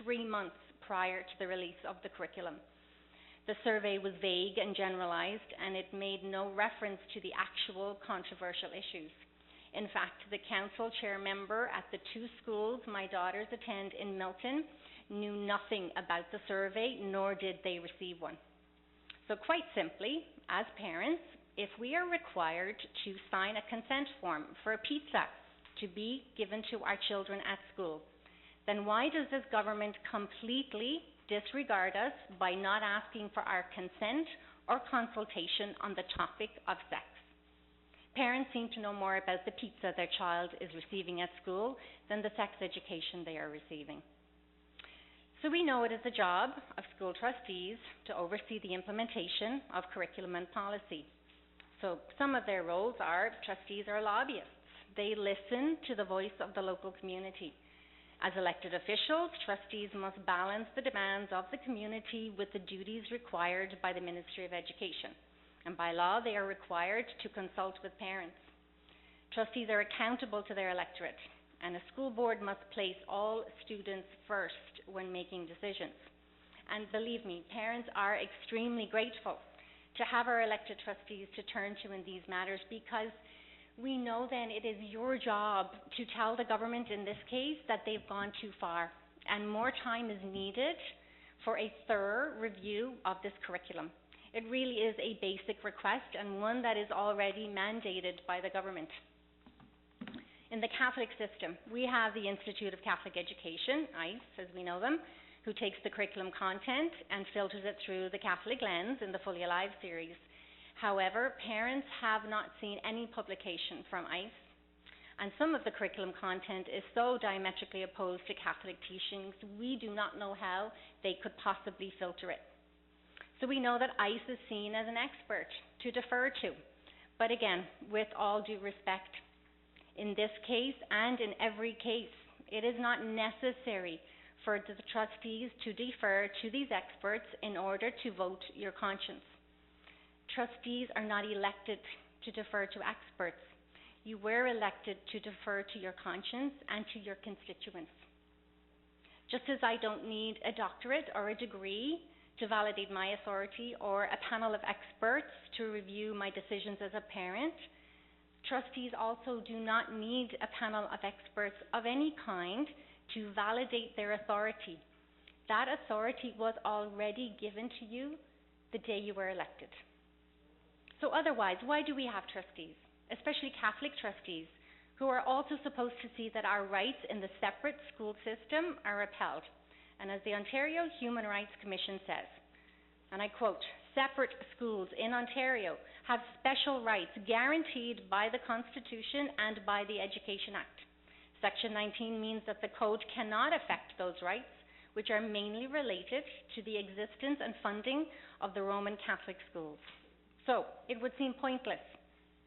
3 months prior to the release of the curriculum. The survey was vague and generalized, and it made no reference to the actual controversial issues. In fact, the council chair member at the 2 schools my daughters attend in Milton knew nothing about the survey, nor did they receive one. So quite simply, as parents, if we are required to sign a consent form for a pizza to be given to our children at school, then why does this government completely disregard us by not asking for our consent or consultation on the topic of sex? Parents seem to know more about the pizza their child is receiving at school than the sex education they are receiving. So we know it is the job of school trustees to oversee the implementation of curriculum and policy. So some of their roles are trustees are lobbyists. They listen to the voice of the local community. As elected officials, trustees must balance the demands of the community with the duties required by the Ministry of Education. And by law, they are required to consult with parents. Trustees are accountable to their electorate, and a school board must place all students first when making decisions. And believe me, parents are extremely grateful to have our elected trustees to turn to in these matters, because we know then it is your job to tell the government in this case that they've gone too far, and more time is needed for a thorough review of this curriculum. It really is a basic request, and one that is already mandated by the government. In the Catholic system, we have the Institute of Catholic Education, ICE as we know them, who takes the curriculum content and filters it through the Catholic lens in the Fully Alive series. However, parents have not seen any publication from ICE, and some of the curriculum content is so diametrically opposed to Catholic teachings, we do not know how they could possibly filter it. So we know that ICE is seen as an expert to defer to. But again, with all due respect, in this case and in every case, it is not necessary for the trustees to defer to these experts in order to vote your conscience. Trustees are not elected to defer to experts. You were elected to defer to your conscience and to your constituents. Just as I don't need a doctorate or a degree to validate my authority or a panel of experts to review my decisions as a parent, trustees also do not need a panel of experts of any kind to validate their authority. That authority was already given to you the day you were elected. So otherwise, why do we have trustees, especially Catholic trustees, who are also supposed to see that our rights in the separate school system are upheld? And as the Ontario Human Rights Commission says, and I quote, "Separate schools in Ontario have special rights guaranteed by the Constitution and by the Education Act. Section 19 means that the Code cannot affect those rights, which are mainly related to the existence and funding of the Roman Catholic schools." So it would seem pointless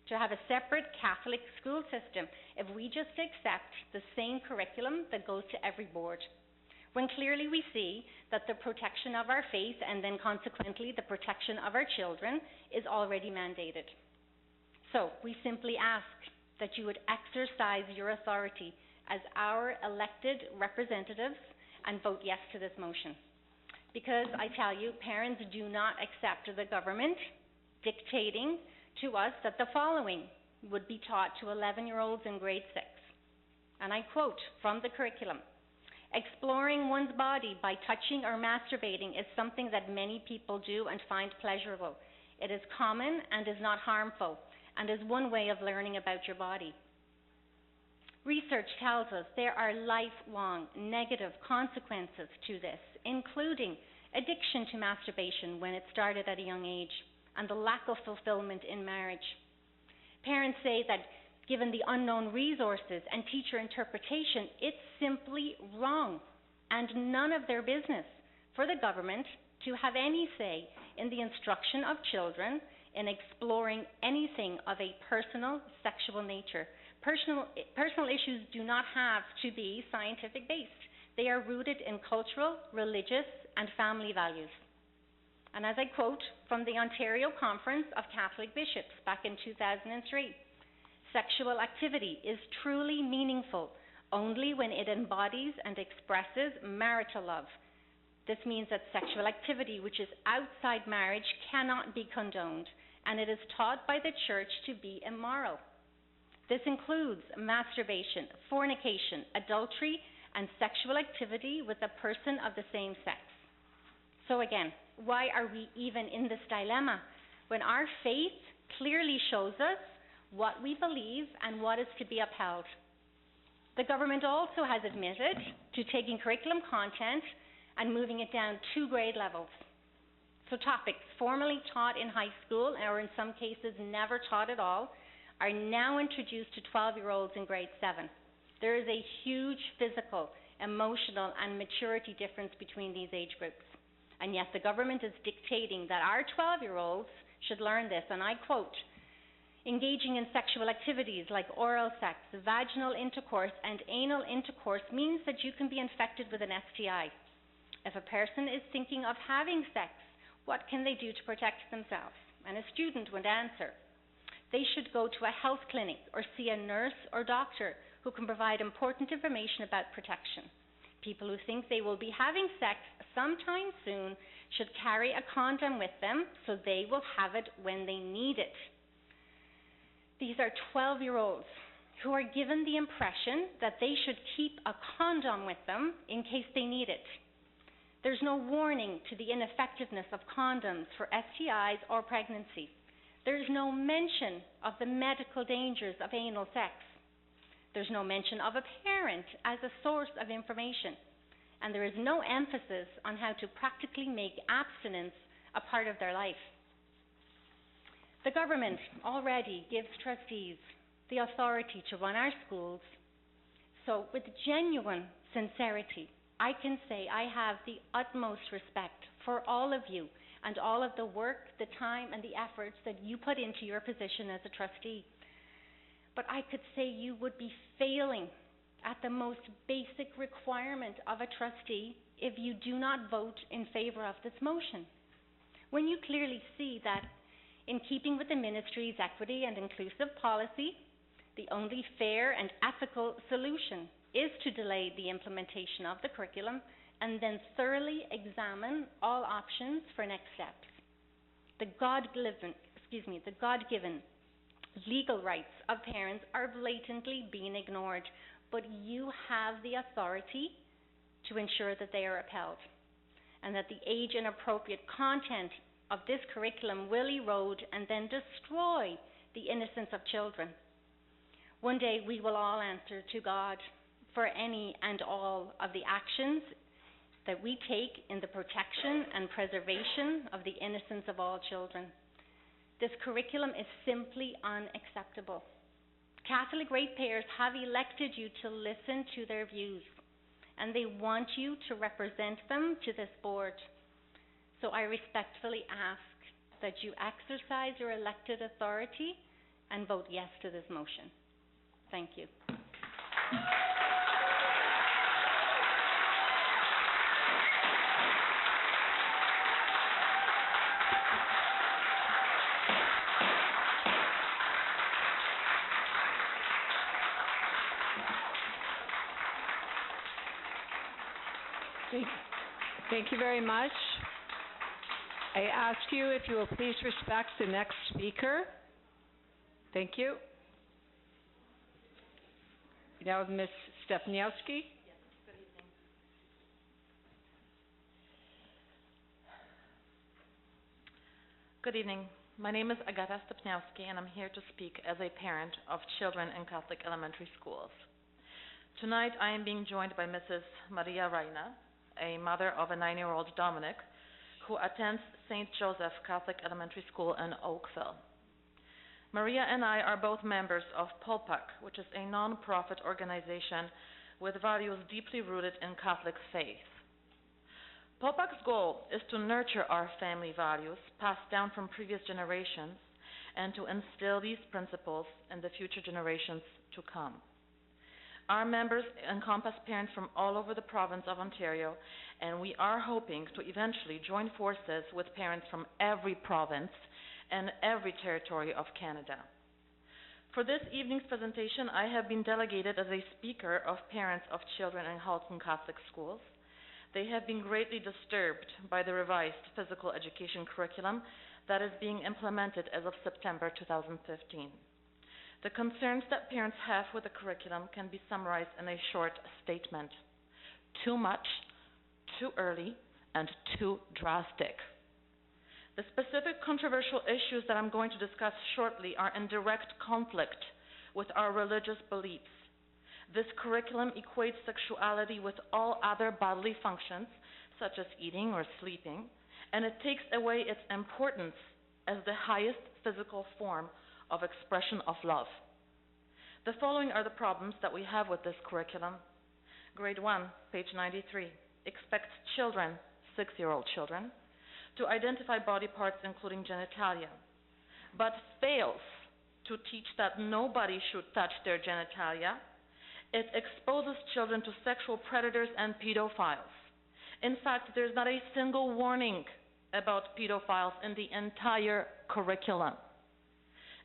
to have a separate Catholic school system if we just accept the same curriculum that goes to every board, when clearly we see that the protection of our faith and then consequently the protection of our children is already mandated. So we simply ask that you would exercise your authority as our elected representatives and vote yes to this motion. Because I tell you, parents do not accept the government dictating to us that the following would be taught to 11-year-olds in grade 6. And I quote from the curriculum, "Exploring one's body by touching or masturbating is something that many people do and find pleasurable. It is common and is not harmful, and is one way of learning about your body. Research tells us there are lifelong negative consequences to this, including addiction to masturbation when it started at a young age, and the lack of fulfillment in marriage. Parents say that given the unknown resources and teacher interpretation, it's simply wrong and none of their business for the government to have any say in the instruction of children in exploring anything of a personal sexual nature. Personal issues do not have to be scientific based. They are rooted in cultural, religious, and family values." And as I quote from the Ontario Conference of Catholic Bishops back in 2003, "Sexual activity is truly meaningful only when it embodies and expresses marital love. This means that sexual activity which is outside marriage cannot be condoned, and it is taught by the church to be immoral. This includes masturbation, fornication, adultery, and sexual activity with a person of the same sex. So again, why are we even in this dilemma when our faith clearly shows us what we believe and what is to be upheld? The government also has admitted to taking curriculum content and moving it down 2 grade levels. So topics formerly taught in high school, or in some cases never taught at all, are now introduced to 12-year-olds in grade 7. There is a huge physical, emotional, and maturity difference between these age groups. And yet the government is dictating that our 12-year-olds should learn this, and I quote, "Engaging in sexual activities like oral sex, vaginal intercourse, and anal intercourse means that you can be infected with an STI. If a person is thinking of having sex, what can they do to protect themselves?" And a student would answer, "They should go to a health clinic or see a nurse or doctor who can provide important information about protection. People who think they will be having sex sometime soon should carry a condom with them so they will have it when they need it." These are 12-year-olds who are given the impression that they should keep a condom with them in case they need it. There's no warning to the ineffectiveness of condoms for STIs or pregnancy. There's no mention of the medical dangers of anal sex. There's no mention of a parent as a source of information. And there is no emphasis on how to practically make abstinence a part of their life. The government already gives trustees the authority to run our schools. So with genuine sincerity, I can say I have the utmost respect for all of you and all of the work, the time, and the efforts that you put into your position as a trustee. But I could say you would be failing at the most basic requirement of a trustee if you do not vote in favor of this motion. When you clearly see that, in keeping with the ministry's equity and inclusive policy, the only fair and ethical solution is to delay the implementation of the curriculum and then thoroughly examine all options for next steps. The God-given legal rights of parents are blatantly being ignored, but you have the authority to ensure that they are upheld and that the age-inappropriate content of this curriculum will erode and then destroy the innocence of children. One day we will all answer to God for any and all of the actions that we take in the protection and preservation of the innocence of all children. This curriculum is simply unacceptable. Catholic ratepayers have elected you to listen to their views, and they want you to represent them to this board. So I respectfully ask that you exercise your elected authority and vote yes to this motion. Thank you. Thank you very much. I ask you if you will please respect the next speaker. Thank you. Now Ms. Stepniowski. Yes, good evening. Good evening. My name is Agata Stepniowski, and I'm here to speak as a parent of children in Catholic elementary schools. Tonight, I am being joined by Mrs. Maria Reina, a mother of a 9-year-old Dominic, who attends St. Joseph Catholic Elementary School in Oakville. Maria and I are both members of POLPAC, which is a non-profit organization with values deeply rooted in Catholic faith. POLPAC's goal is to nurture our family values passed down from previous generations and to instill these principles in the future generations to come. Our members encompass parents from all over the province of Ontario, and we are hoping to eventually join forces with parents from every province and every territory of Canada. For this evening's presentation, I have been delegated as a speaker of parents of children in Halton Catholic schools. They have been greatly disturbed by the revised physical education curriculum that is being implemented as of September 2015. The concerns that parents have with the curriculum can be summarized in a short statement: too much, too early, and too drastic. The specific controversial issues that I'm going to discuss shortly are in direct conflict with our religious beliefs. This curriculum equates sexuality with all other bodily functions, such as eating or sleeping, and it takes away its importance as the highest physical form of expression of love. The following are the problems that we have with this curriculum. Grade 1, page 93, expects children, 6-year-old children, to identify body parts including genitalia, but fails to teach that nobody should touch their genitalia. It exposes children to sexual predators and pedophiles. In fact, there's not a single warning about pedophiles in the entire curriculum.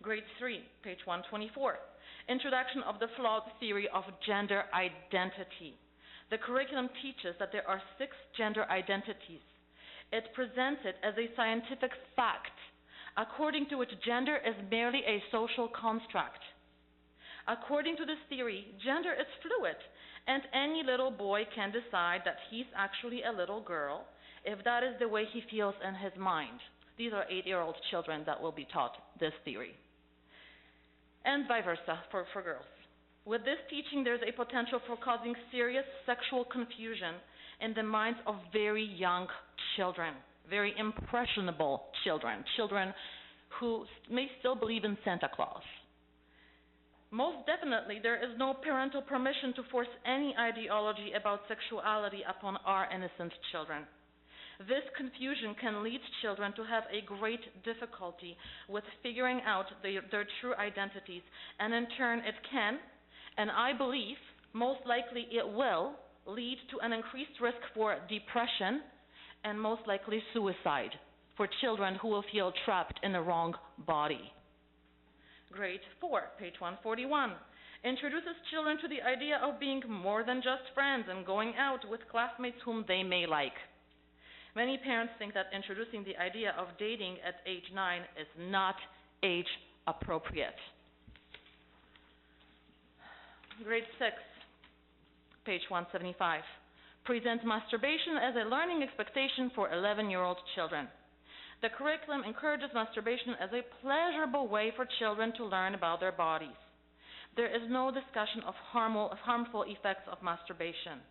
Grade 3, page 124, introduction of the flawed theory of gender identity. The curriculum teaches that there are 6 gender identities. It presents it as a scientific fact, according to which gender is merely a social construct. According to this theory, gender is fluid, and any little boy can decide that he's actually a little girl if that is the way he feels in his mind. These are 8-year-old children that will be taught this theory. And vice versa for girls. With this teaching, there's a potential for causing serious sexual confusion in the minds of very young children, very impressionable children, children who may still believe in Santa Claus. Most definitely, there is no parental permission to force any ideology about sexuality upon our innocent children. This confusion can lead children to have a great difficulty with figuring out their true identities, and in turn it can, and I believe most likely it will, lead to an increased risk for depression and most likely suicide for children who will feel trapped in the wrong body. Grade 4, page 141, introduces children to the idea of being more than just friends and going out with classmates whom they may like. Many parents think that introducing the idea of dating at age 9 is not age appropriate. Grade 6, page 175, presents masturbation as a learning expectation for 11-year-old children. The curriculum encourages masturbation as a pleasurable way for children to learn about their bodies. There is no discussion of harmful effects of masturbation.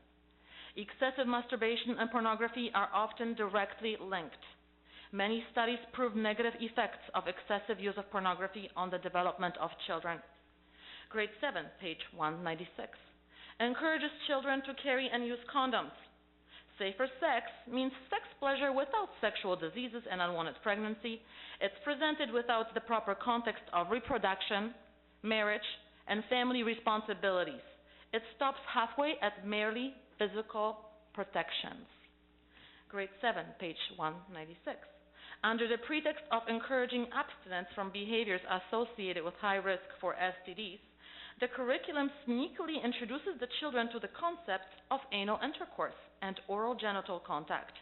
Excessive masturbation and pornography are often directly linked. Many studies prove negative effects of excessive use of pornography on the development of children. Grade 7, page 196, encourages children to carry and use condoms. Safer sex means sex pleasure without sexual diseases and unwanted pregnancy. It's presented without the proper context of reproduction, marriage, and family responsibilities. It stops halfway at merely physical protections. Grade 7, page 196. Under the pretext of encouraging abstinence from behaviors associated with high risk for STDs, the curriculum sneakily introduces the children to the concept of anal intercourse and oral genital contact.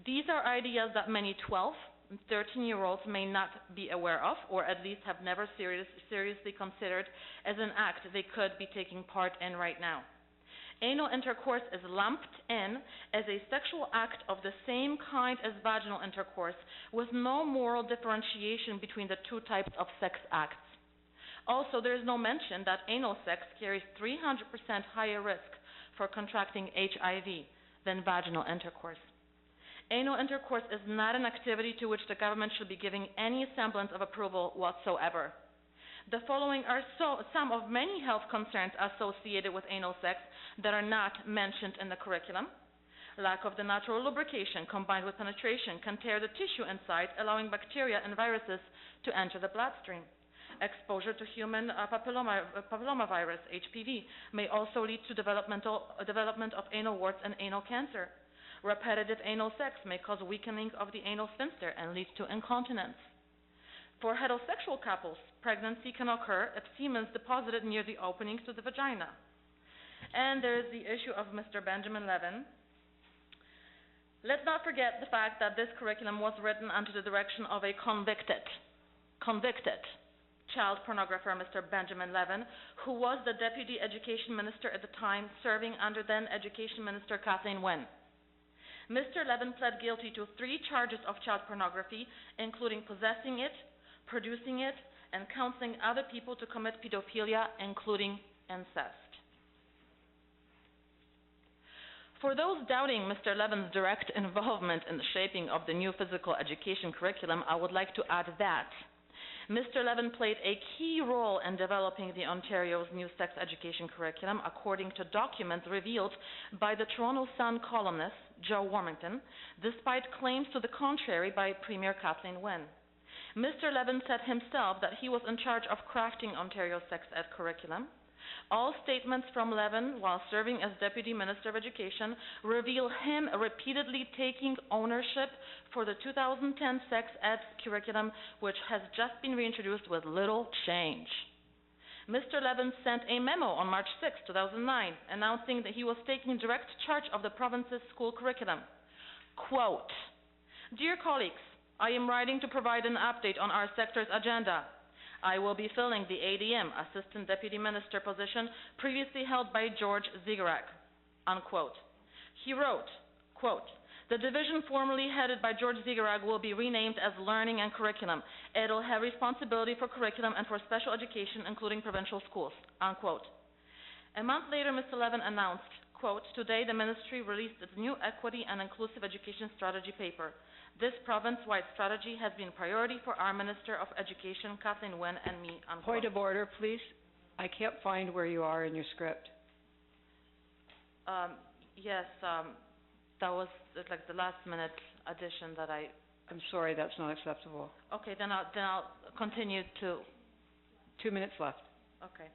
These are ideas that many 12 and 13-year-olds may not be aware of, or at least have never seriously considered as an act they could be taking part in right now. Anal intercourse is lumped in as a sexual act of the same kind as vaginal intercourse, with no moral differentiation between the two types of sex acts. Also, there is no mention that anal sex carries 300% higher risk for contracting HIV than vaginal intercourse. Anal intercourse is not an activity to which the government should be giving any semblance of approval whatsoever. The following are some of many health concerns associated with anal sex that are not mentioned in the curriculum. Lack of the natural lubrication combined with penetration can tear the tissue inside, allowing bacteria and viruses to enter the bloodstream. Exposure to human papillomavirus, HPV, may also lead to development of anal warts and anal cancer. Repetitive anal sex may cause weakening of the anal sphincter and lead to incontinence. For heterosexual couples, pregnancy can occur if semen is deposited near the openings to the vagina. And there is the issue of Mr. Benjamin Levin. Let's not forget the fact that this curriculum was written under the direction of a convicted child pornographer, Mr. Benjamin Levin, who was the Deputy Education Minister at the time, serving under then Education Minister Kathleen Wynne. Mr. Levin pled guilty to 3 charges of child pornography, including possessing it, producing it, and counseling other people to commit pedophilia, including incest. For those doubting Mr. Levin's direct involvement in the shaping of the new physical education curriculum, I would like to add that Mr. Levin played a key role in developing the Ontario's new sex education curriculum, according to documents revealed by the Toronto Sun columnist Joe Warmington, despite claims to the contrary by Premier Kathleen Wynne. Mr. Levin said himself that he was in charge of crafting Ontario's sex ed curriculum. All statements from Levin while serving as Deputy Minister of Education reveal him repeatedly taking ownership for the 2010 sex ed curriculum, which has just been reintroduced with little change. Mr. Levin sent a memo on March 6, 2009, announcing that he was taking direct charge of the province's school curriculum. Quote, "Dear colleagues, I am writing to provide an update on our sector's agenda. I will be filling the ADM, Assistant Deputy Minister position, previously held by George Zigarak," unquote. He wrote, quote, "The division formerly headed by George Zigarak will be renamed as Learning and Curriculum. It will have responsibility for curriculum and for special education, including provincial schools," unquote. A month later, Mr. Levin announced, quote, "Today the Ministry released its new Equity and Inclusive Education Strategy paper. This province-wide strategy has been a priority for our Minister of Education, Kathleen Wynne, and me," unquote. Point of order, please. I can't find where you are in your script. Yes, that was like the last-minute addition that I'm sorry, that's not acceptable. Okay, then I'll continue to. 2 minutes left. Okay.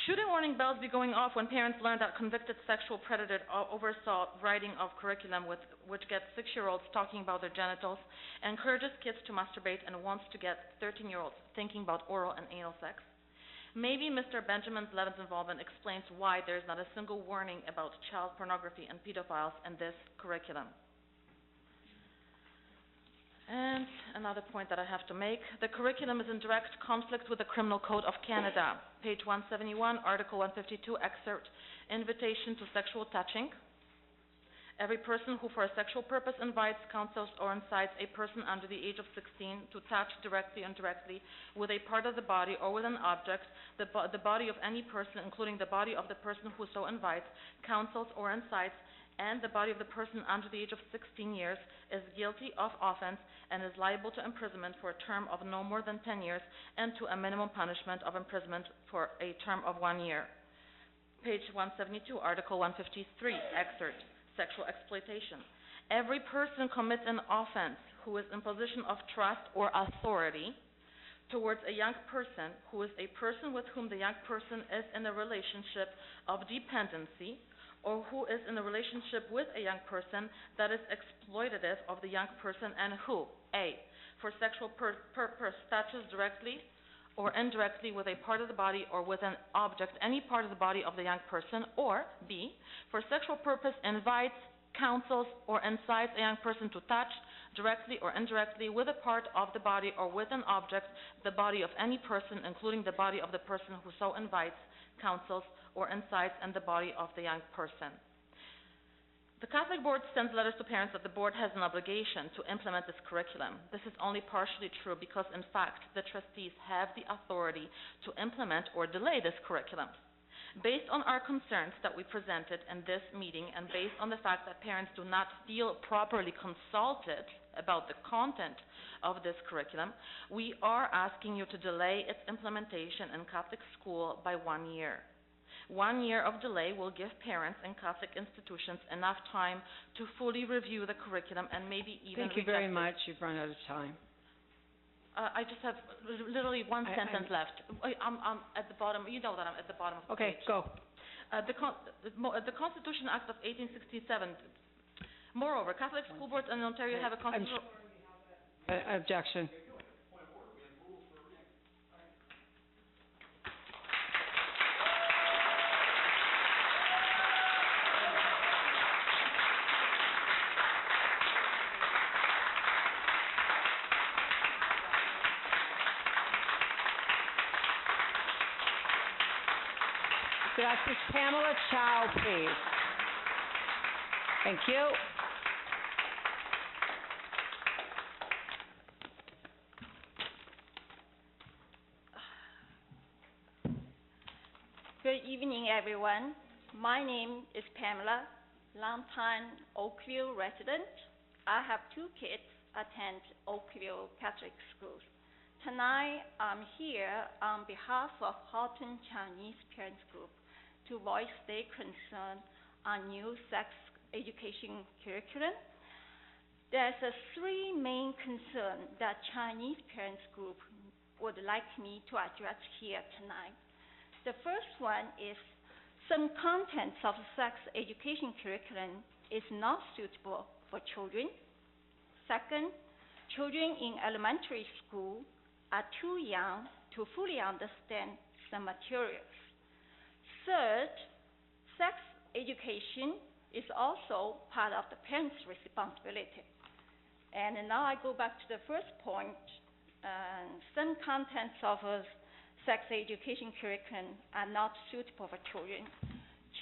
Should warning bells be going off when parents learn that convicted sexual predator oversaw writing of curriculum which gets 6-year-olds talking about their genitals, encourages kids to masturbate, and wants to get 13-year-olds thinking about oral and anal sex? Maybe Mr. Benjamin Levin's involvement explains why there is not a single warning about child pornography and pedophiles in this curriculum. And another point that I have to make, the curriculum is in direct conflict with the Criminal Code of Canada. Page 171, Article 152, excerpt, invitation to sexual touching. Every person who for a sexual purpose invites, counsels, or incites a person under the age of 16 to touch directly or indirectly with a part of the body or with an object, the body of any person, including the body of the person who so invites, counsels, or incites, and the body of the person under the age of 16 years, is guilty of offense and is liable to imprisonment for a term of no more than 10 years and to a minimum punishment of imprisonment for a term of 1 year. Page 172, Article 153, excerpt, sexual exploitation. Every person commits an offense who is in position of trust or authority towards a young person who is a person with whom the young person is in a relationship of dependency, or who is in a relationship with a young person that is exploitative of the young person, and who, A, for sexual purpose touches directly or indirectly with a part of the body or with an object any part of the body of the young person, or B, for sexual purpose invites, counsels, or incites a young person to touch directly or indirectly with a part of the body or with an object the body of any person, including the body of the person who so invites, counsels, or incites, and the body of the young person. The Catholic Board sends letters to parents that the Board has an obligation to implement this curriculum. This is only partially true because, in fact, the trustees have the authority to implement or delay this curriculum. Based on our concerns that we presented in this meeting and based on the fact that parents do not feel properly consulted about the content of this curriculum, we are asking you to delay its implementation in Catholic school by 1 year. 1 year of delay will give parents in Catholic institutions enough time to fully review the curriculum and maybe even Thank you very much. You've run out of time. I just have literally one sentence left. I'm at the bottom. You know that I'm at the bottom of the page. Okay, go. The Constitution Act of 1867. Moreover, Catholic school boards in Ontario have a constitutional... Objection. Could I ask Ms. Pamela Chow, please? Thank you. Good evening, everyone. My name is Pamela, longtime Oakville resident. I have 2 kids attend Oakville Catholic schools. Tonight, I'm here on behalf of Halton Chinese Parents Group to voice their concern on new sex education curriculum. There's 3 main concerns that Chinese Parents Group would like me to address here tonight. The first one is some contents of sex education curriculum is not suitable for children. Second, children in elementary school are too young to fully understand some materials. Third, sex education is also part of the parents' responsibility. And now I go back to the first point. Some contents of sex education curriculum are not suitable for children.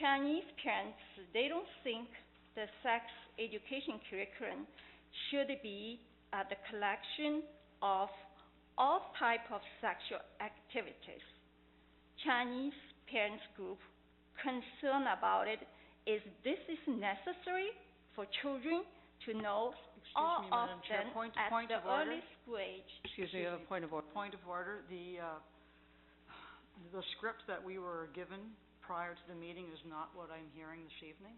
Chinese parents, they don't think the sex education curriculum should be the collection of all types of sexual activities. Chinese Parents Group concern about it is this is necessary for children to know all of them at the early school age. Excuse me, a point of order. Point of order. The script that we were given prior to the meeting is not what I'm hearing this evening.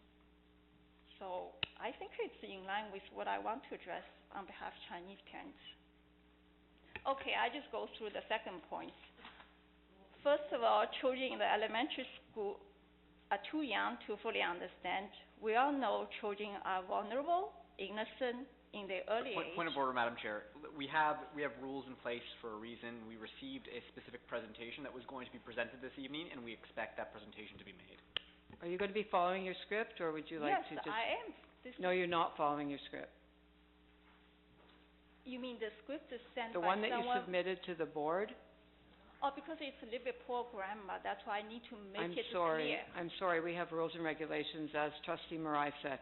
So I think it's in line with what I want to address on behalf of Chinese parents. Okay, I just go through the second point. First of all, children in the elementary school are too young to fully understand. We all know children are vulnerable, innocent in their early age. Point of order, Madam Chair. We have rules in place for a reason. We received a specific presentation that was going to be presented this evening, and we expect that presentation to be made. Are you going to be following your script, or would you like to just... Yes, I am. No, you're not following your script. You mean the script is sent The by one that you submitted to the board? Oh, because it's a little bit poor grammar, that's why I need to make it clear. I'm sorry, we have rules and regulations, as Trustee Marai said.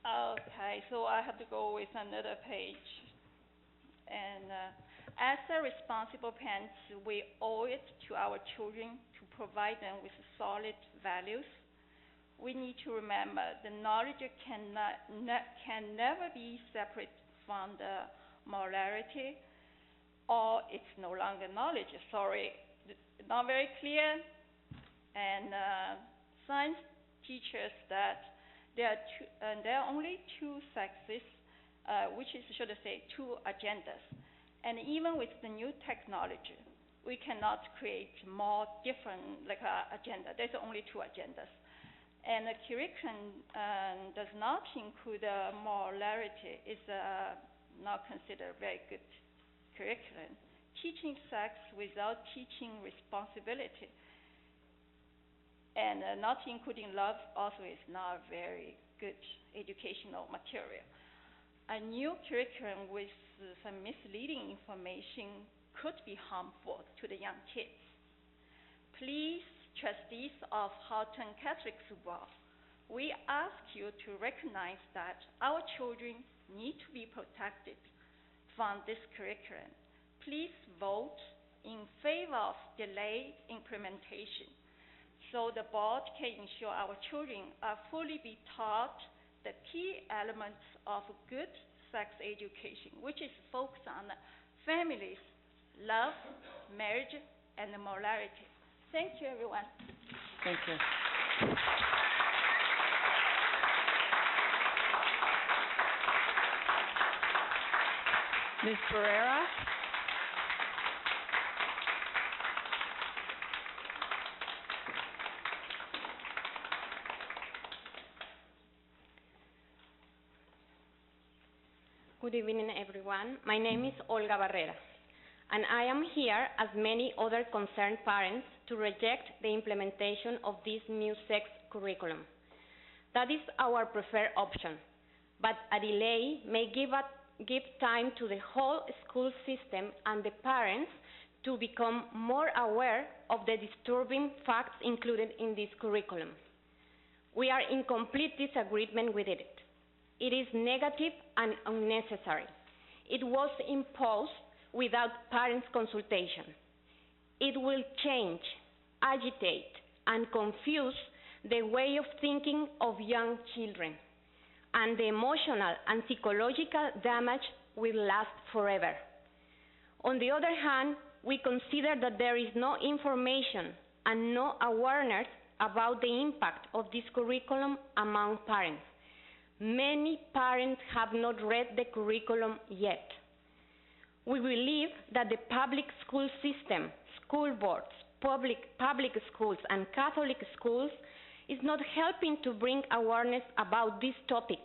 Oh, okay, so I have to go with another page. And as a responsible parents, we owe it to our children to provide them with solid values. We need to remember the knowledge can never be separate from the morality, or it's no longer knowledge. Sorry, not very clear. And science teaches that there are only 2 sexes, which is, should I say, 2 agendas. And even with the new technology, we cannot create more different agenda. There's only 2 agendas. And the curriculum does not include morality. It's not considered a very good curriculum. Teaching sex without teaching responsibility and not including love also is not a very good educational material. A new curriculum with some misleading information could be harmful to the young kids. Please, trustees of Halton Catholic School, we ask you to recognize that our children need to be protected from this curriculum. Please vote in favor of delayed implementation so the board can ensure our children are fully be taught the key elements of good sex education, which is focused on families, love, marriage, and morality. Thank you, everyone. Thank you. Ms. Barrera? Good evening, everyone. My name is Olga Barrera, and I am here, as many other concerned parents, to reject the implementation of this new sex curriculum. That is our preferred option, but a delay may give time to the whole school system and the parents to become more aware of the disturbing facts included in this curriculum. We are in complete disagreement with it. It is negative and unnecessary. It was imposed without parents' consultation. It will change, agitate, and confuse the way of thinking of young children, and the emotional and psychological damage will last forever. On the other hand, we consider that there is no information and no awareness about the impact of this curriculum among parents. Many parents have not read the curriculum yet. We believe that the public school system, school boards, public schools, and Catholic schools is not helping to bring awareness about this topic.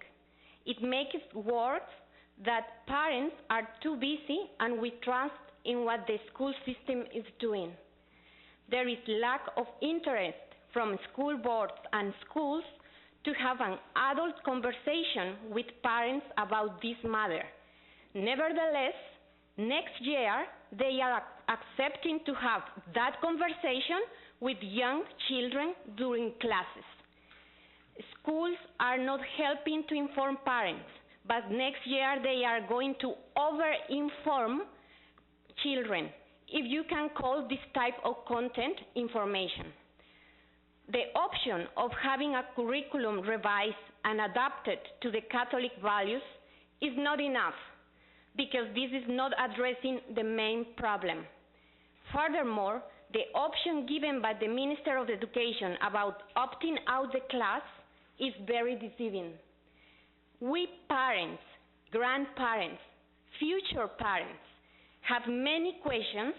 It makes it worse that parents are too busy and we trust in what the school system is doing. There is lack of interest from school boards and schools to have an adult conversation with parents about this matter. Nevertheless, next year they are accepting to have that conversation with young children during classes. Schools are not helping to inform parents, but next year they are going to over-inform children, if you can call this type of content information. The option of having a curriculum revised and adapted to the Catholic values is not enough, because this is not addressing the main problem. Furthermore, the option given by the Minister of Education about opting out the class is very deceiving. We parents, grandparents, future parents have many questions,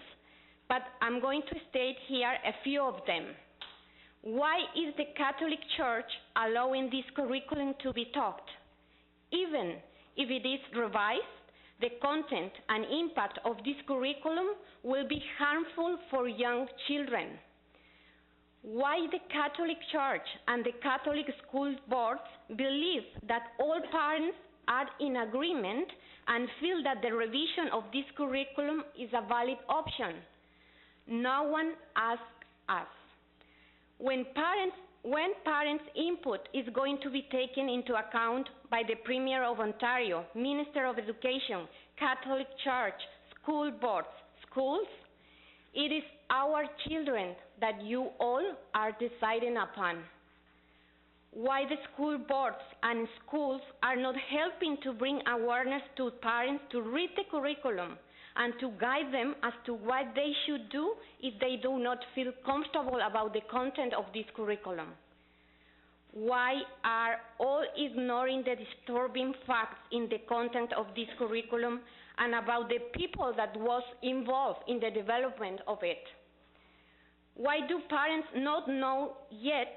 but I'm going to state here a few of them. Why is the Catholic Church allowing this curriculum to be taught? Even if it is revised, the content and impact of this curriculum will be harmful for young children. Why the Catholic Church and the Catholic school boards believe that all parents are in agreement and feel that the revision of this curriculum is a valid option? No one asks us. When parents' input is going to be taken into account by the Premier of Ontario, Minister of Education, Catholic Church, school boards, schools, it is our children that you all are deciding upon. Why the school boards and schools are not helping to bring awareness to parents to read the curriculum and to guide them as to what they should do if they do not feel comfortable about the content of this curriculum? Why are all ignoring the disturbing facts in the content of this curriculum and about the people that was involved in the development of it? Why do parents not know yet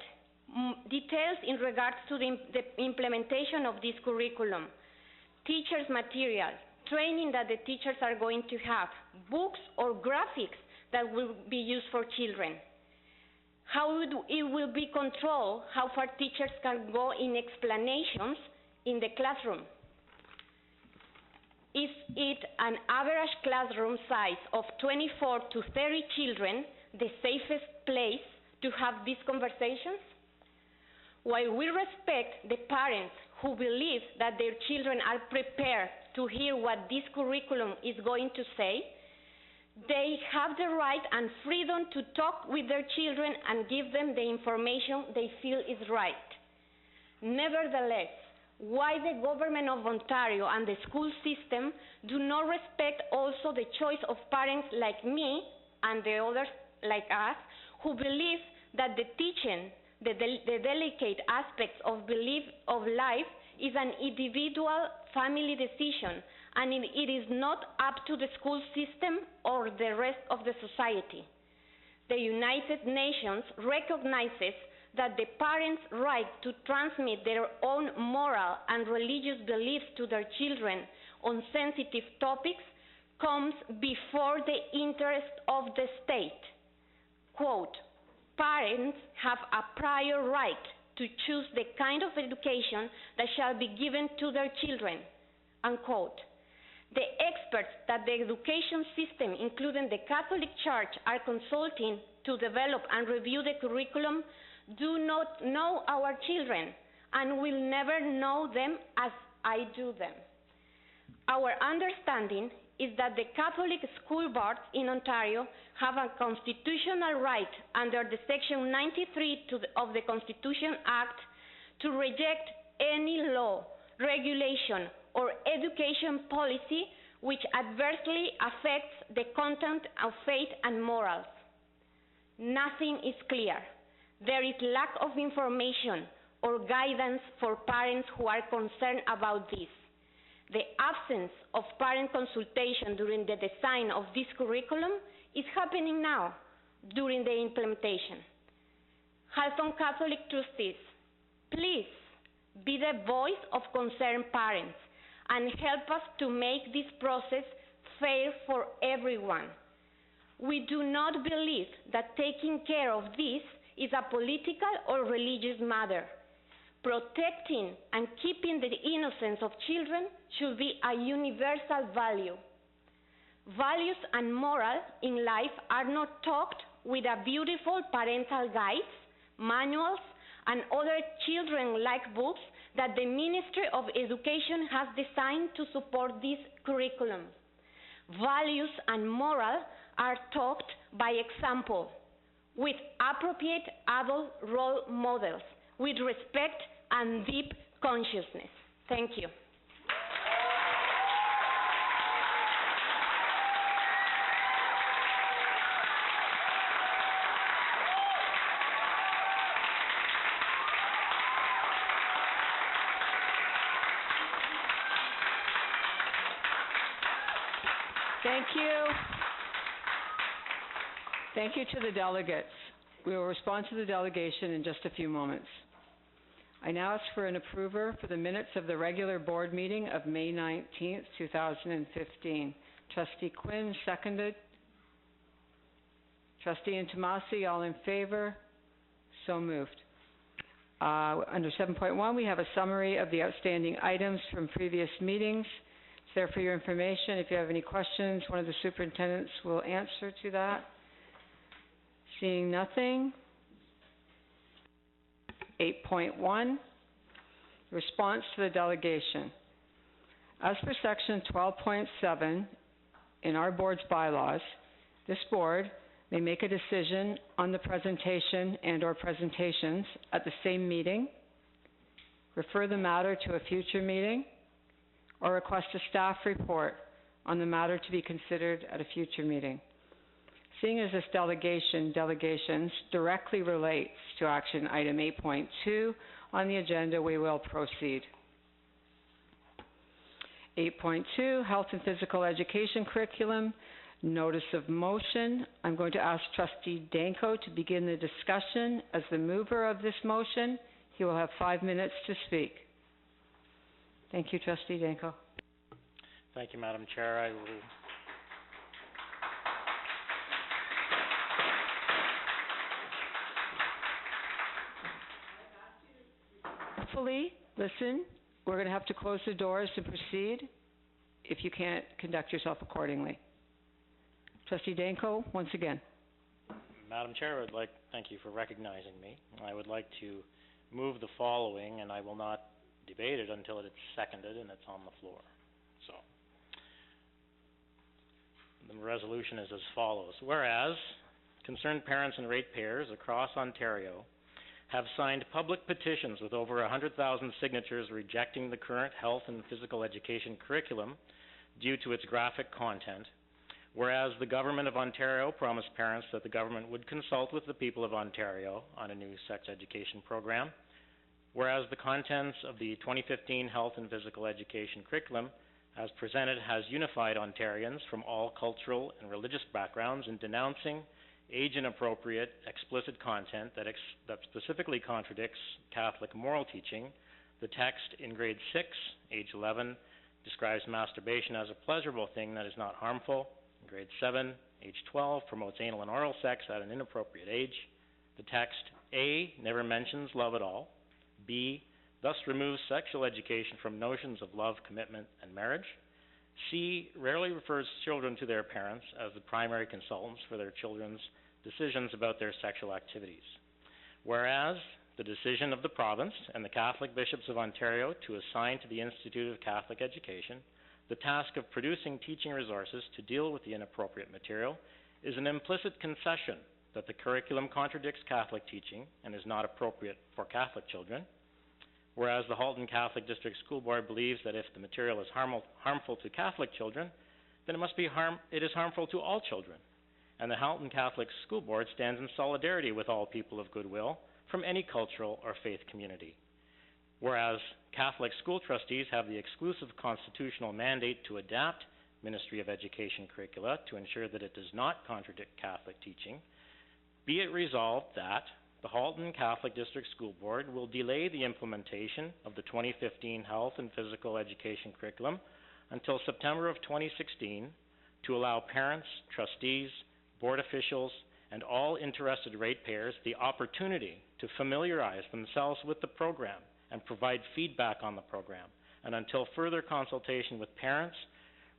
details in regards to the implementation of this curriculum? Teachers' material, training that the teachers are going to have, books or graphics that will be used for children. How it will be controlled, how far teachers can go in explanations in the classroom. Is it an average classroom size of 24 to 30 children the safest place to have these conversations? While we respect the parents who believe that their children are prepared to hear what this curriculum is going to say, they have the right and freedom to talk with their children and give them the information they feel is right. Nevertheless, why the government of Ontario and the school system do not respect also the choice of parents like me and the others like us who believe that the teaching, the delicate aspects of belief of life is an individual family decision, and it is not up to the school system or the rest of the society. The United Nations recognizes that the parents' right to transmit their own moral and religious beliefs to their children on sensitive topics comes before the interest of the state. Quote, parents have a prior right to choose the kind of education that shall be given to their children, unquote. The experts that the education system, including the Catholic Church, are consulting to develop and review the curriculum do not know our children and will never know them as I do them. Our understanding is that the Catholic school boards in Ontario have a constitutional right under the Section 93 of the Constitution Act to reject any law, regulation, or education policy which adversely affects the content of faith and morals. Nothing is clear. There is lack of information or guidance for parents who are concerned about this. The absence of parent consultation during the design of this curriculum is happening now during the implementation. Halton Catholic trustees, please be the voice of concerned parents and help us to make this process fair for everyone. We do not believe that taking care of this is a political or religious matter. Protecting and keeping the innocence of children should be a universal value. Values and morals in life are not taught with a beautiful parental guides, manuals, and other children-like books that the Ministry of Education has designed to support this curriculum. Values and morals are taught by example, with appropriate adult role models, with respect and deep consciousness. Thank you. Thank you. Thank you to the delegates. We will respond to the delegation in just a few moments. I now ask for an approver for the minutes of the regular board meeting of May 19th, 2015. Trustee Quinn, seconded. Trustee Intomasi, all in favor? So moved. Under 7.1, we have a summary of the outstanding items from previous meetings. It's there for your information. If you have any questions, one of the superintendents will answer to that. Seeing nothing. 8.1, response to the delegation. As per section 12.7 in our board's bylaws, this board may make a decision on the presentation and/or presentations at the same meeting, refer the matter to a future meeting, or request a staff report on the matter to be considered at a future meeting. Seeing as this delegations directly relates to action item 8.2 on the agenda, we will proceed. 8.2, Health and Physical Education Curriculum, Notice of Motion. I'm going to ask Trustee Danko to begin the discussion. As the mover of this motion, he will have 5 minutes to speak. Thank you, Trustee Danko. Thank you, Madam Chair. I will listen. We're going to have to close the doors to proceed if you can't conduct yourself accordingly. Trustee Danko, once again. Madam Chair, I would like to thank you for recognizing me. I would like to move the following, and I will not debate it until it's seconded and it's on the floor. So, the resolution is as follows. Whereas, concerned parents and ratepayers across Ontario have signed public petitions with over 100,000 signatures rejecting the current health and physical education curriculum due to its graphic content. Whereas the Government of Ontario promised parents that the government would consult with the people of Ontario on a new sex education program. Whereas the contents of the 2015 Health and Physical Education curriculum as presented has unified Ontarians from all cultural and religious backgrounds in denouncing age-inappropriate, explicit content that specifically contradicts Catholic moral teaching, the text in grade 6, age 11, describes masturbation as a pleasurable thing that is not harmful. In grade 7, age 12, promotes anal and oral sex at an inappropriate age. The text A never mentions love at all. B thus removes sexual education from notions of love, commitment, and marriage. C rarely refers children to their parents as the primary consultants for their children's decisions about their sexual activities. Whereas the decision of the province and the Catholic Bishops of Ontario to assign to the Institute of Catholic Education the task of producing teaching resources to deal with the inappropriate material is an implicit concession that the curriculum contradicts Catholic teaching and is not appropriate for Catholic children. Whereas the Halton Catholic District School Board believes that if the material is harmful to Catholic children, then it is harmful to all children. And the Halton Catholic School Board stands in solidarity with all people of goodwill from any cultural or faith community. Whereas Catholic school trustees have the exclusive constitutional mandate to adapt Ministry of Education curricula to ensure that it does not contradict Catholic teaching, be it resolved that the Halton Catholic District School Board will delay the implementation of the 2015 Health and Physical Education curriculum until September of 2016 to allow parents, trustees, board officials, and all interested ratepayers the opportunity to familiarize themselves with the program and provide feedback on the program, and until further consultation with parents,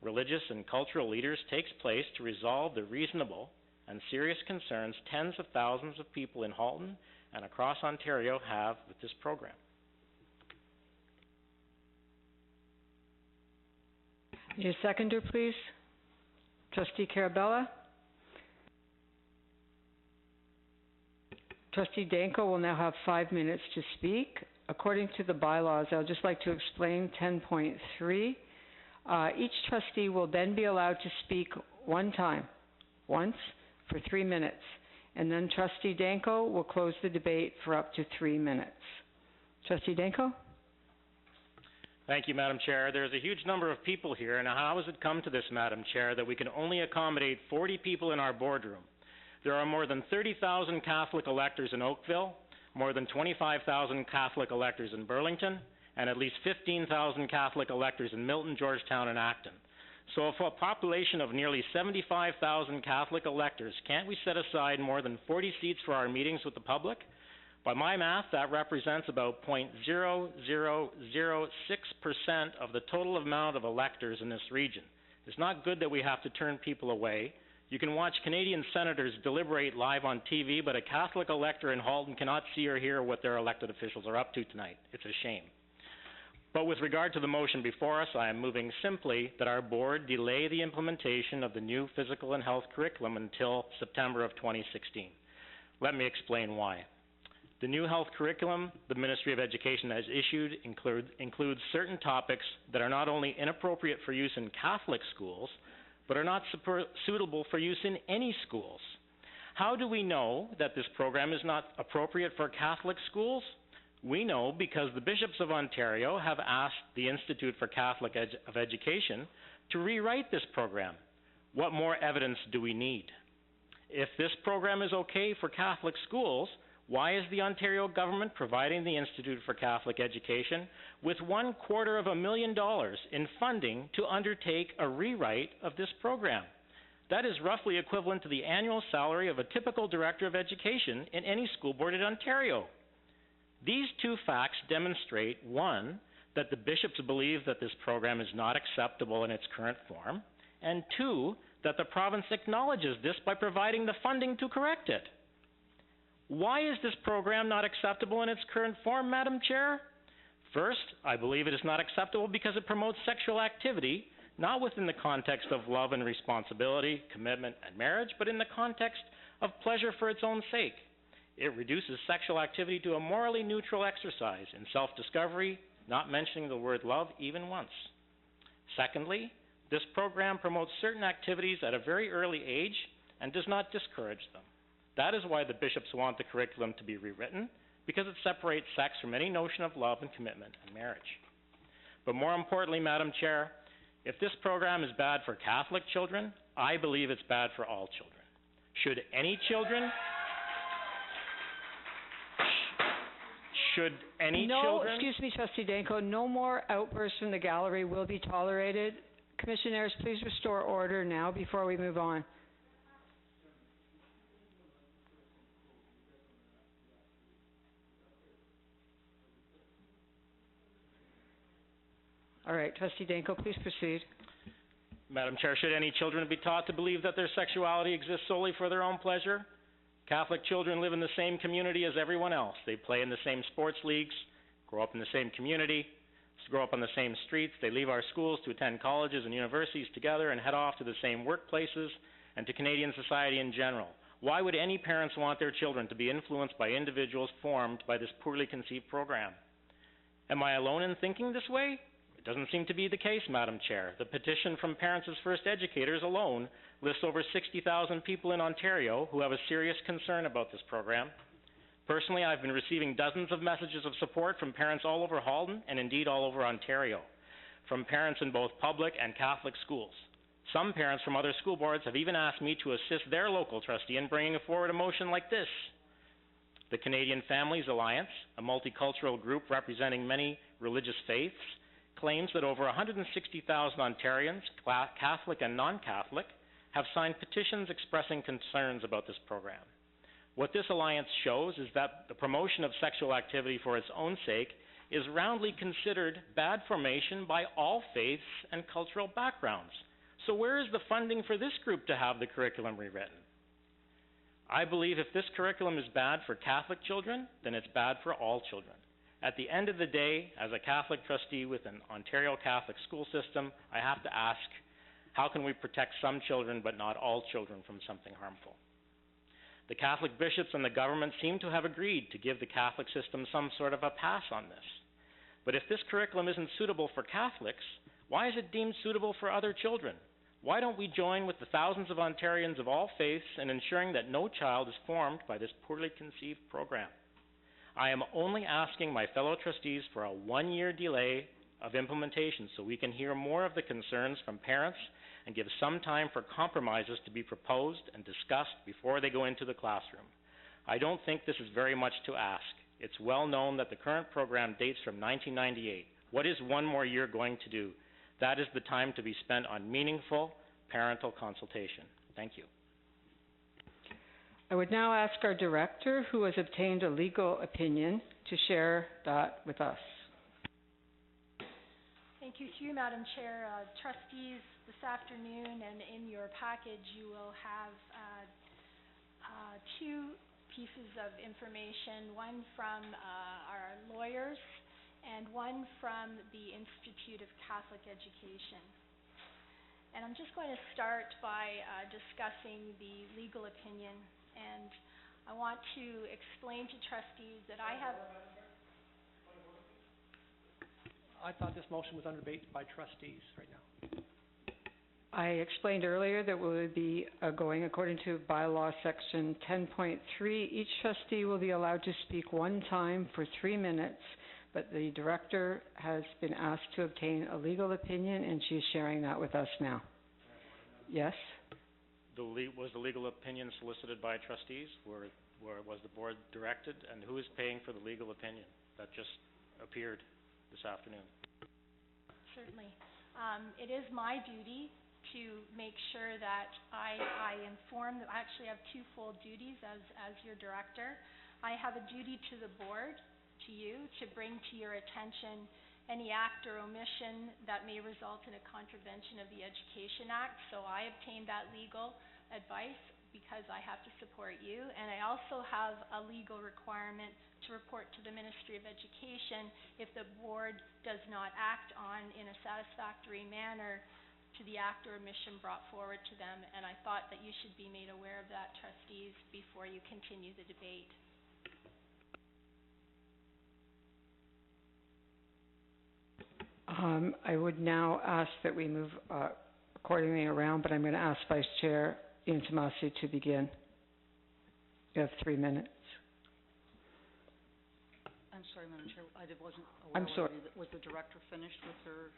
religious and cultural leaders takes place to resolve the reasonable and serious concerns tens of thousands of people in Halton and across Ontario have with this program. Need a seconder, please? Trustee Carabella? Trustee Danko will now have 5 minutes to speak. According to the bylaws, I would just like to explain 10.3. Each trustee will then be allowed to speak one time, once, for 3 minutes, and then Trustee Danko will close the debate for up to 3 minutes. Trustee Danko? Thank you, Madam Chair. There's a huge number of people here, and how has it come to this, Madam Chair, that we can only accommodate 40 people in our boardroom? There are more than 30,000 Catholic electors in Oakville, more than 25,000 Catholic electors in Burlington, and at least 15,000 Catholic electors in Milton, Georgetown, and Acton. So for a population of nearly 75,000 Catholic electors, can't we set aside more than 40 seats for our meetings with the public? By my math, that represents about 0.0006% of the total amount of electors in this region. It's not good that we have to turn people away. You can watch Canadian senators deliberate live on TV, but a Catholic elector in Halton cannot see or hear what their elected officials are up to tonight. It's a shame. But with regard to the motion before us, I am moving simply that our board delay the implementation of the new physical and health curriculum until September of 2016. Let me explain why. The new health curriculum the Ministry of Education has issued includes certain topics that are not only inappropriate for use in Catholic schools, but are not suitable for use in any schools. How do we know that this program is not appropriate for Catholic schools? We know because the Bishops of Ontario have asked the Institute for Catholic Education to rewrite this program. What more evidence do we need? If this program is okay for Catholic schools, why is the Ontario government providing the Institute for Catholic Education with $250,000 in funding to undertake a rewrite of this program? That is roughly equivalent to the annual salary of a typical director of education in any school board in Ontario. These two facts demonstrate, one, that the bishops believe that this program is not acceptable in its current form, and two, that the province acknowledges this by providing the funding to correct it. Why is this program not acceptable in its current form, Madam Chair? First, I believe it is not acceptable because it promotes sexual activity, not within the context of love and responsibility, commitment, and marriage, but in the context of pleasure for its own sake. It reduces sexual activity to a morally neutral exercise in self-discovery, not mentioning the word love even once. Secondly, this program promotes certain activities at a very early age and does not discourage them. That is why the bishops want the curriculum to be rewritten, because it separates sex from any notion of love and commitment and marriage. But more importantly, Madam Chair, if this program is bad for Catholic children, I believe it's bad for all children. Should any children Should any No, children... excuse me, Trustee Danko, no more outbursts from the gallery will be tolerated. Commissioners, please restore order now before we move on. All right, Trustee Danko, please proceed. Madam Chair, should any children be taught to believe that their sexuality exists solely for their own pleasure? Catholic children live in the same community as everyone else. They play in the same sports leagues, grow up in the same community, grow up on the same streets. They leave our schools to attend colleges and universities together and head off to the same workplaces and to Canadian society in general. Why would any parents want their children to be influenced by individuals formed by this poorly conceived program? Am I alone in thinking this way? It doesn't seem to be the case, Madam Chair. The petition from Parents as First Educators alone lists over 60,000 people in Ontario who have a serious concern about this program. Personally, I've been receiving dozens of messages of support from parents all over Halton and indeed all over Ontario, from parents in both public and Catholic schools. Some parents from other school boards have even asked me to assist their local trustee in bringing forward a motion like this. The Canadian Families Alliance, a multicultural group representing many religious faiths, claims that over 160,000 Ontarians, Catholic and non-Catholic, have signed petitions expressing concerns about this program. What this alliance shows is that the promotion of sexual activity for its own sake is roundly considered bad formation by all faiths and cultural backgrounds. So where is the funding for this group to have the curriculum rewritten? I believe if this curriculum is bad for Catholic children, then it's bad for all children. At the end of the day, as a Catholic trustee with an Ontario Catholic school system, I have to ask, how can we protect some children but not all children from something harmful? The Catholic bishops and the government seem to have agreed to give the Catholic system some sort of a pass on this. But if this curriculum isn't suitable for Catholics, why is it deemed suitable for other children? Why don't we join with the thousands of Ontarians of all faiths in ensuring that no child is formed by this poorly conceived program? I am only asking my fellow trustees for a 1-year delay of implementation so we can hear more of the concerns from parents and give some time for compromises to be proposed and discussed before they go into the classroom. I don't think this is very much to ask. It's well known that the current program dates from 1998. What is 1 more year going to do? That is the time to be spent on meaningful parental consultation. Thank you. I would now ask our director, who has obtained a legal opinion, to share that with us. Thank you, through you, Madam Chair. Trustees, this afternoon and in your package you will have 2 pieces of information, one from our lawyers and one from the Institute of Catholic Education. And I'm just going to start by discussing the legal opinion, and I want to explain to trustees that I have... I thought this motion was under debate by trustees right now. I explained earlier that we would be going according to bylaw section 10.3. Each trustee will be allowed to speak 1 time for 3 minutes, but the director has been asked to obtain a legal opinion, and she's sharing that with us now. Yes? Was the legal opinion solicited by trustees? Was the board directed? And who is paying for the legal opinion that just appeared this afternoon? Certainly. It is my duty to make sure that I inform them. I actually have 2 duties as your director. I have a duty to the board, to you, to bring to your attention any act or omission that may result in a contravention of the Education Act. So I obtained that legal advice because I have to support you, and I also have a legal requirement to report to the Ministry of Education if the board does not act on in a satisfactory manner to the act or omission brought forward to them, and I thought that you should be made aware of that, trustees, before you continue the debate. I would now ask that we move accordingly around, but I'm going to ask Vice Chair Ian Tomasi to begin. You have 3 minutes. I'm sorry, Madam Chair, I wasn't aware. I'm sorry. Was the director finished with her?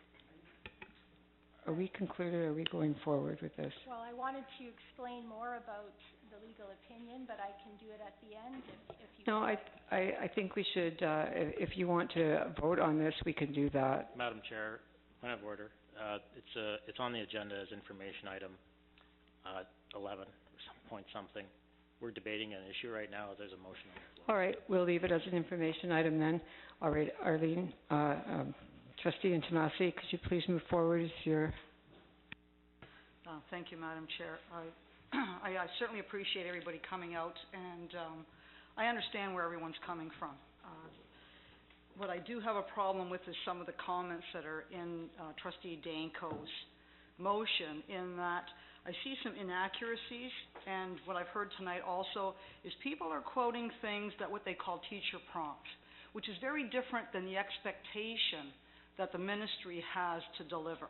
Are we concluded? Are we going forward with this? Well, I wanted to explain more about the legal opinion, but I can do it at the end if you No, would like. I think we should, if you want to vote on this, we can do that. Madam Chair, point of order. It's on the agenda as information item 11 or some point something. We're debating an issue right now. There's a motion on the floor. All right, we'll leave it as an information item then. All right, Arlene, Trustee Intomasi, could you please move forward with your... Thank you, Madam Chair. I certainly appreciate everybody coming out, and I understand where everyone's coming from. What I do have a problem with is some of the comments that are in Trustee Danko's motion, in that I see some inaccuracies, and what I've heard tonight also is people are quoting things that what they call teacher prompts, which is very different than the expectation that the ministry has to deliver.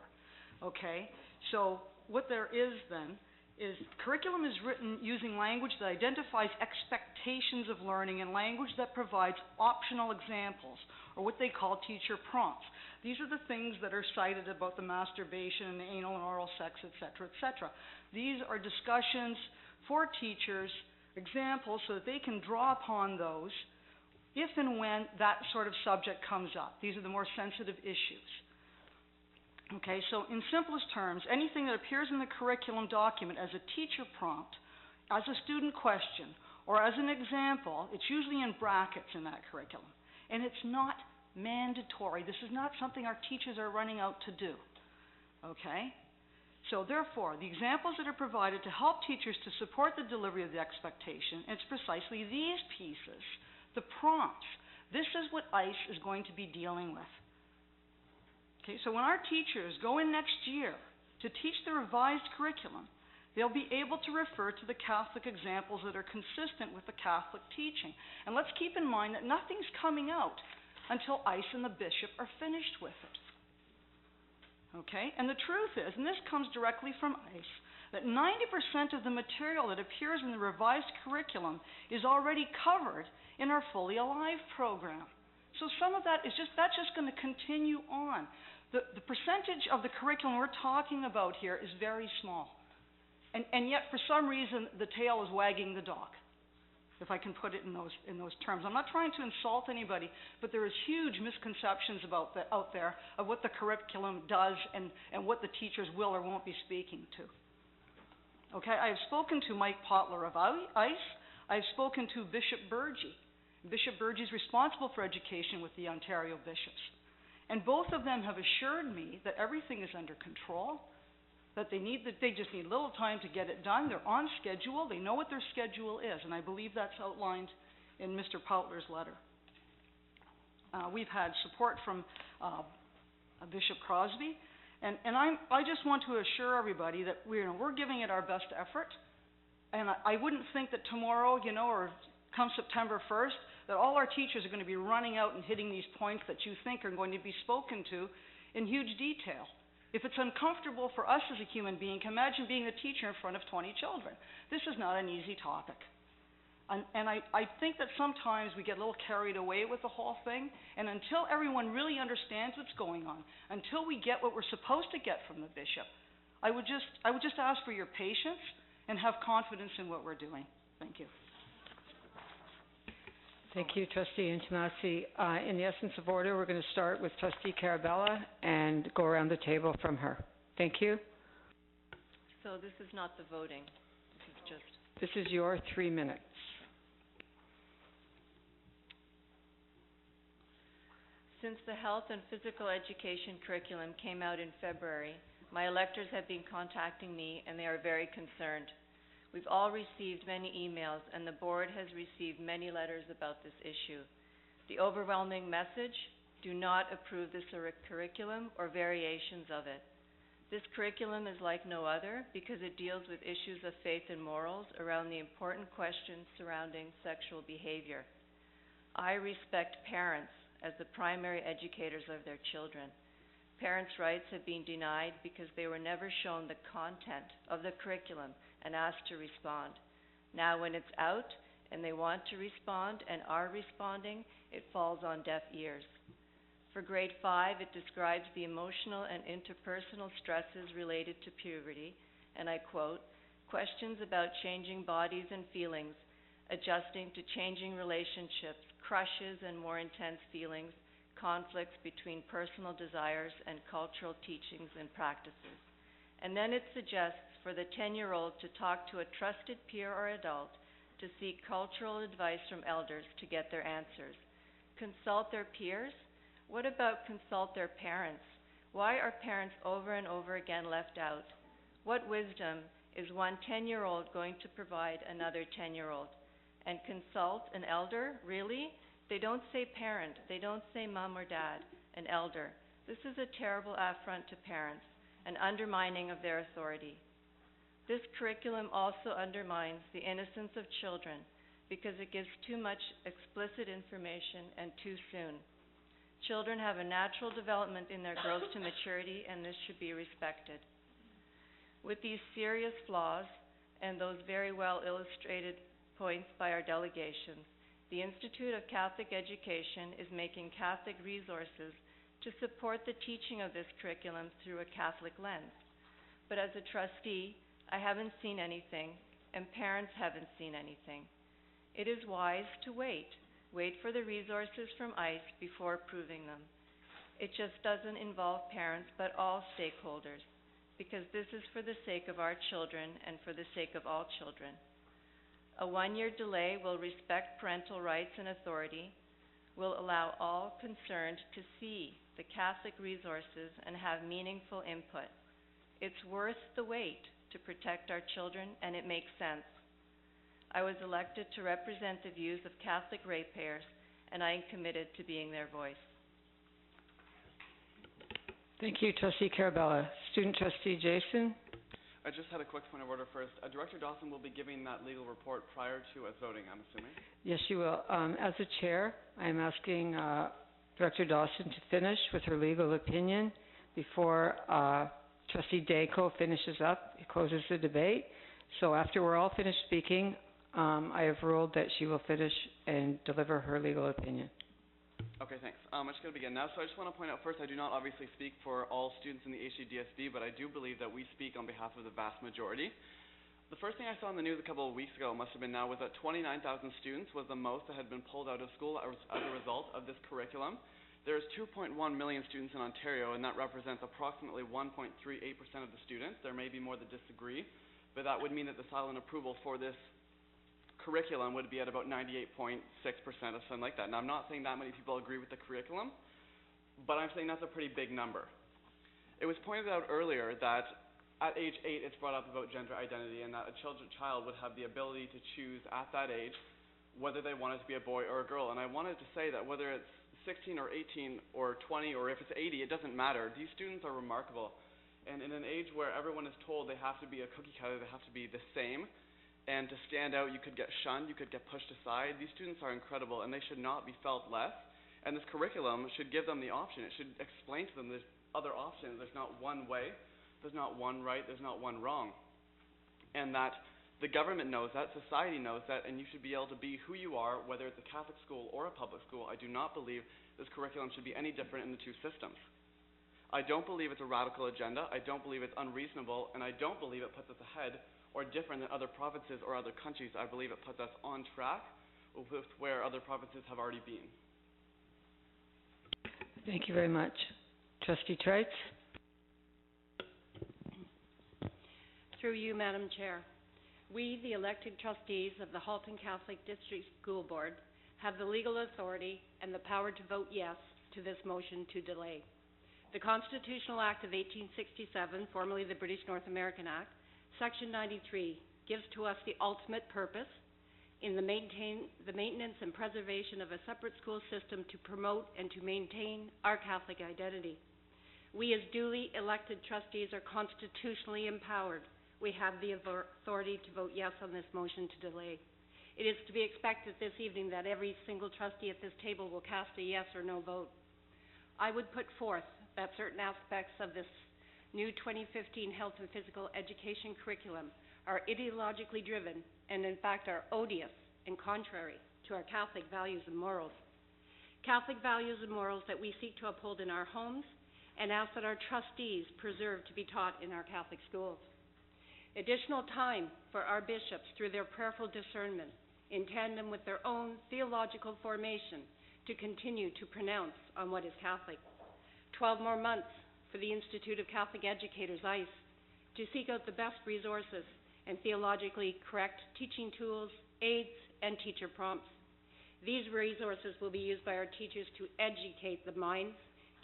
Okay? So what there is then is curriculum is written using language that identifies expectations of learning and language that provides optional examples, or what they call teacher prompts. These are the things that are cited about the masturbation and the anal and oral sex, etc., etc. These are discussions for teachers, examples, so that they can draw upon those if and when that sort of subject comes up. These are the more sensitive issues. Okay, so in simplest terms, anything that appears in the curriculum document as a teacher prompt, as a student question, or as an example, it's usually in brackets in that curriculum. And it's not mandatory. This is not something our teachers are running out to do. Okay? So therefore, the examples that are provided to help teachers to support the delivery of the expectation, it's precisely these pieces, the prompts. This is what ICE is going to be dealing with. Okay, so when our teachers go in next year to teach the revised curriculum, they'll be able to refer to the Catholic examples that are consistent with the Catholic teaching. And let's keep in mind that nothing's coming out until ICE and the bishop are finished with it. Okay, and the truth is, and this comes directly from ICE, that 90% of the material that appears in the revised curriculum is already covered in our Fully Alive program. So some of that is that's just going to continue on. The percentage of the curriculum we're talking about here is very small. And yet, for some reason, the tail is wagging the dog, if I can put it in those terms. I'm not trying to insult anybody, but there is huge misconceptions out there of what the curriculum does and what the teachers will or won't be speaking to. Okay, I have spoken to Mike Potler of ICE. I've spoken to Bishop Burgee. Bishop Burgee is responsible for education with the Ontario bishops. And both of them have assured me that everything is under control, that they just need a little time to get it done. They're on schedule. They know what their schedule is, and I believe that's outlined in Mr. Potler's letter. We've had support from Bishop Crosby, and I just want to assure everybody that we're giving it our best effort. And I wouldn't think that tomorrow, or come September 1st, that all our teachers are going to be running out and hitting these points that you think are going to be spoken to in huge detail. If it's uncomfortable for us as a human being, imagine being a teacher in front of 20 children. This is not an easy topic. And I think that sometimes we get a little carried away with the whole thing, and until everyone really understands what's going on, until we get what we're supposed to get from the bishop, I would just ask for your patience and have confidence in what we're doing. Thank you. Thank you, Trustee Intomasi. In the essence of order, we're going to start with Trustee Carabella and go around the table from her. Thank you. So this is not the voting. This is your 3 minutes. Since the health and physical education curriculum came out in February, my electors have been contacting me and they are very concerned. We've all received many emails, and the board has received many letters about this issue. The overwhelming message: do not approve this curriculum or variations of it. This curriculum is like no other because it deals with issues of faith and morals around the important questions surrounding sexual behavior. I respect parents as the primary educators of their children. Parents' rights have been denied because they were never shown the content of the curriculum and asked to respond. Now when it's out and they want to respond and are responding, it falls on deaf ears. For grade 5, it describes the emotional and interpersonal stresses related to puberty, and I quote, questions about changing bodies and feelings, adjusting to changing relationships, crushes and more intense feelings, conflicts between personal desires and cultural teachings and practices. And then it suggests for the 10-year-old to talk to a trusted peer or adult to seek cultural advice from elders to get their answers. Consult their peers? What about consult their parents? Why are parents over and over again left out? What wisdom is one 10-year-old going to provide another 10-year-old? And consult an elder? Really? They don't say parent. They don't say mom or dad, an elder. This is a terrible affront to parents, an undermining of their authority. This curriculum also undermines the innocence of children because it gives too much explicit information and too soon. Children have a natural development in their growth to maturity, and this should be respected. With these serious flaws and those very well illustrated points by our delegations, the Institute of Catholic Education is making Catholic resources to support the teaching of this curriculum through a Catholic lens. But as a trustee, I haven't seen anything, and parents haven't seen anything. It is wise to wait for the resources from ICE before approving them. It just doesn't involve parents, but all stakeholders, because this is for the sake of our children and for the sake of all children. A 1-year delay will respect parental rights and authority, will allow all concerned to see the Catholic resources and have meaningful input. It's worth the wait to protect our children, and it makes sense. I was elected to represent the views of Catholic ratepayers, and I am committed to being their voice. Thank you, Trustee Carabella. Student Trustee Jason? I just had a quick point of order first. Director Dawson will be giving that legal report prior to us voting, I'm assuming? Yes, you will. As the chair, I am asking Director Dawson to finish with her legal opinion before Trustee Dayco finishes up. He closes the debate. So after we're all finished speaking, I have ruled that she will finish and deliver her legal opinion. Okay, thanks. I'm just going to begin now. So I just want to point out first, I do not obviously speak for all students in the HCDSB, but I do believe that we speak on behalf of the vast majority. The first thing I saw in the news a couple of weeks ago, must have been now, was that 29,000 students was the most that had been pulled out of school as a result of this curriculum. There's 2.1 million students in Ontario, and that represents approximately 1.38% of the students. There may be more that disagree, but that would mean that the silent approval for this curriculum would be at about 98.6% or something like that. Now, I'm not saying that many people agree with the curriculum, but I'm saying that's a pretty big number. It was pointed out earlier that at age 8, it's brought up about gender identity, and that a child would have the ability to choose at that age whether they wanted to be a boy or a girl. And I wanted to say that whether it's 16 or 18 or 20 or if it's 80, it doesn't matter. These students are remarkable. And in an age where everyone is told they have to be a cookie cutter, they have to be the same, and to stand out, you could get shunned, you could get pushed aside. These students are incredible, and they should not be felt less. And this curriculum should give them the option. It should explain to them there's other options. There's not one way, there's not one right, there's not one wrong. And that the government knows that, society knows that, and you should be able to be who you are, whether it's a Catholic school or a public school. I do not believe this curriculum should be any different in the two systems. I don't believe it's a radical agenda. I don't believe it's unreasonable, and I don't believe it puts us ahead or different than other provinces or other countries. I believe it puts us on track with where other provinces have already been. Thank you very much. Trustee Trites? Through you, Madam Chair. We, the elected trustees of the Halton Catholic District School Board, have the legal authority and the power to vote yes to this motion to delay. The Constitutional Act of 1867, formerly the British North American Act, Section 93, gives to us the ultimate purpose in the maintenance and preservation of a separate school system to promote and to maintain our Catholic identity. We, as duly elected trustees, are constitutionally empowered. We have the authority to vote yes on this motion to delay. It is to be expected this evening that every single trustee at this table will cast a yes or no vote. I would put forth that certain aspects of this new 2015 health and physical education curriculum are ideologically driven and in fact are odious and contrary to our Catholic values and morals. Catholic values and morals that we seek to uphold in our homes and ask that our trustees preserve to be taught in our Catholic schools. Additional time for our bishops through their prayerful discernment in tandem with their own theological formation, to continue to pronounce on what is Catholic. 12 more months for the Institute of Catholic Educators, ICE, to seek out the best resources and theologically correct teaching tools, aids, and teacher prompts. These resources will be used by our teachers to educate the minds,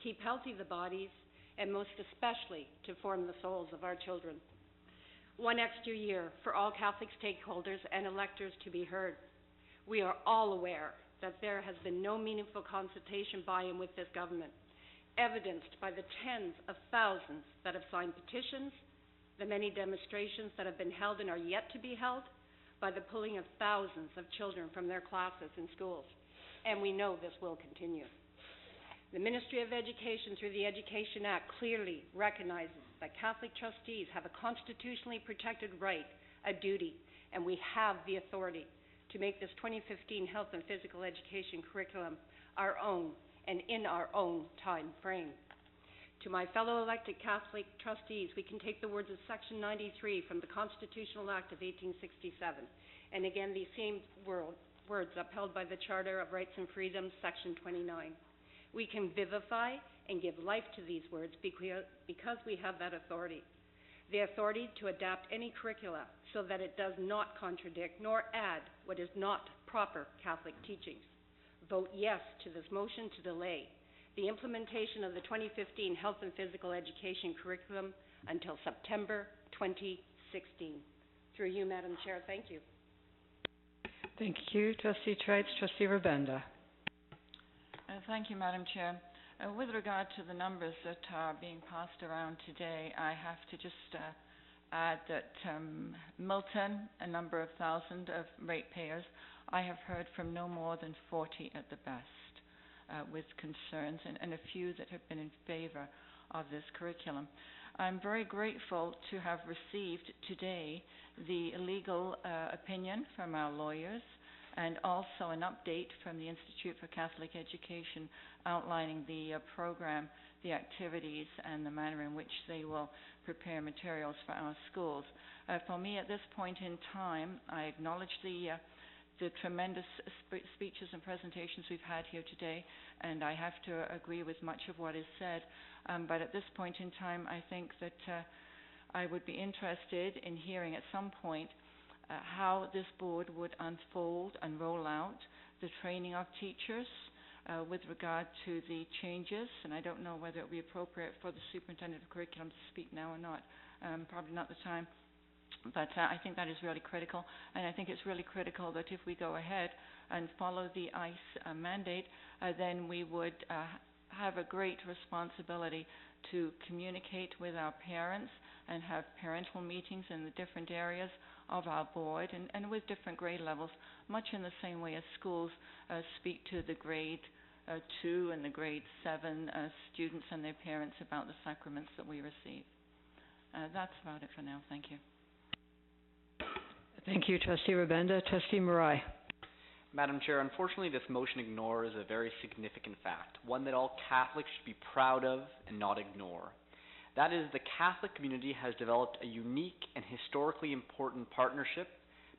keep healthy the bodies, and most especially to form the souls of our children. One extra year for all Catholic stakeholders and electors to be heard. We are all aware that there has been no meaningful consultation buy-in with this government, evidenced by the tens of thousands that have signed petitions, the many demonstrations that have been held and are yet to be held, by the pulling of thousands of children from their classes in schools. And we know this will continue. The Ministry of Education, through the Education Act, clearly recognizes that Catholic trustees have a constitutionally protected right, a duty, and we have the authority to make this 2015 health and physical education curriculum our own and in our own time frame. To my fellow elected Catholic trustees, we can take the words of Section 93 from the Constitutional Act of 1867, and again these same words upheld by the Charter of Rights and Freedoms, Section 29. We can vivify and give life to these words because we have that authority. The authority to adapt any curricula so that it does not contradict nor add what is not proper Catholic teachings. Vote yes to this motion to delay the implementation of the 2015 Health and Physical Education curriculum until September 2016. Through you, Madam Chair, thank you. Thank you, Trustee Trites. Trustee Rabenda. Thank you, Madam Chair. With regard to the numbers that are being passed around today, I have to just add that Milton, a number of thousand of ratepayers, I have heard from no more than 40 at the best. With concerns and a few that have been in favor of this curriculum. I'm very grateful to have received today the legal opinion from our lawyers and also an update from the Institute for Catholic Education outlining the program, the activities, and the manner in which they will prepare materials for our schools. For me, at this point in time, I acknowledge the tremendous speeches and presentations we've had here today, and I have to agree with much of what is said. But at this point in time, I think that I would be interested in hearing at some point how this board would unfold and roll out the training of teachers with regard to the changes, and I don't know whether it would be appropriate for the superintendent of curriculum to speak now or not. Probably not the time. But I think that is really critical, and I think it's really critical that if we go ahead and follow the ICE mandate, then we would have a great responsibility to communicate with our parents and have parental meetings in the different areas of our board and with different grade levels, much in the same way as schools speak to the grade 2 and the grade 7 students and their parents about the sacraments that we receive. That's about it for now. Thank you. Thank you, Trustee Rabenda. Trustee Marai. Madam Chair, unfortunately this motion ignores a very significant fact, one that all Catholics should be proud of and not ignore. That is, the Catholic community has developed a unique and historically important partnership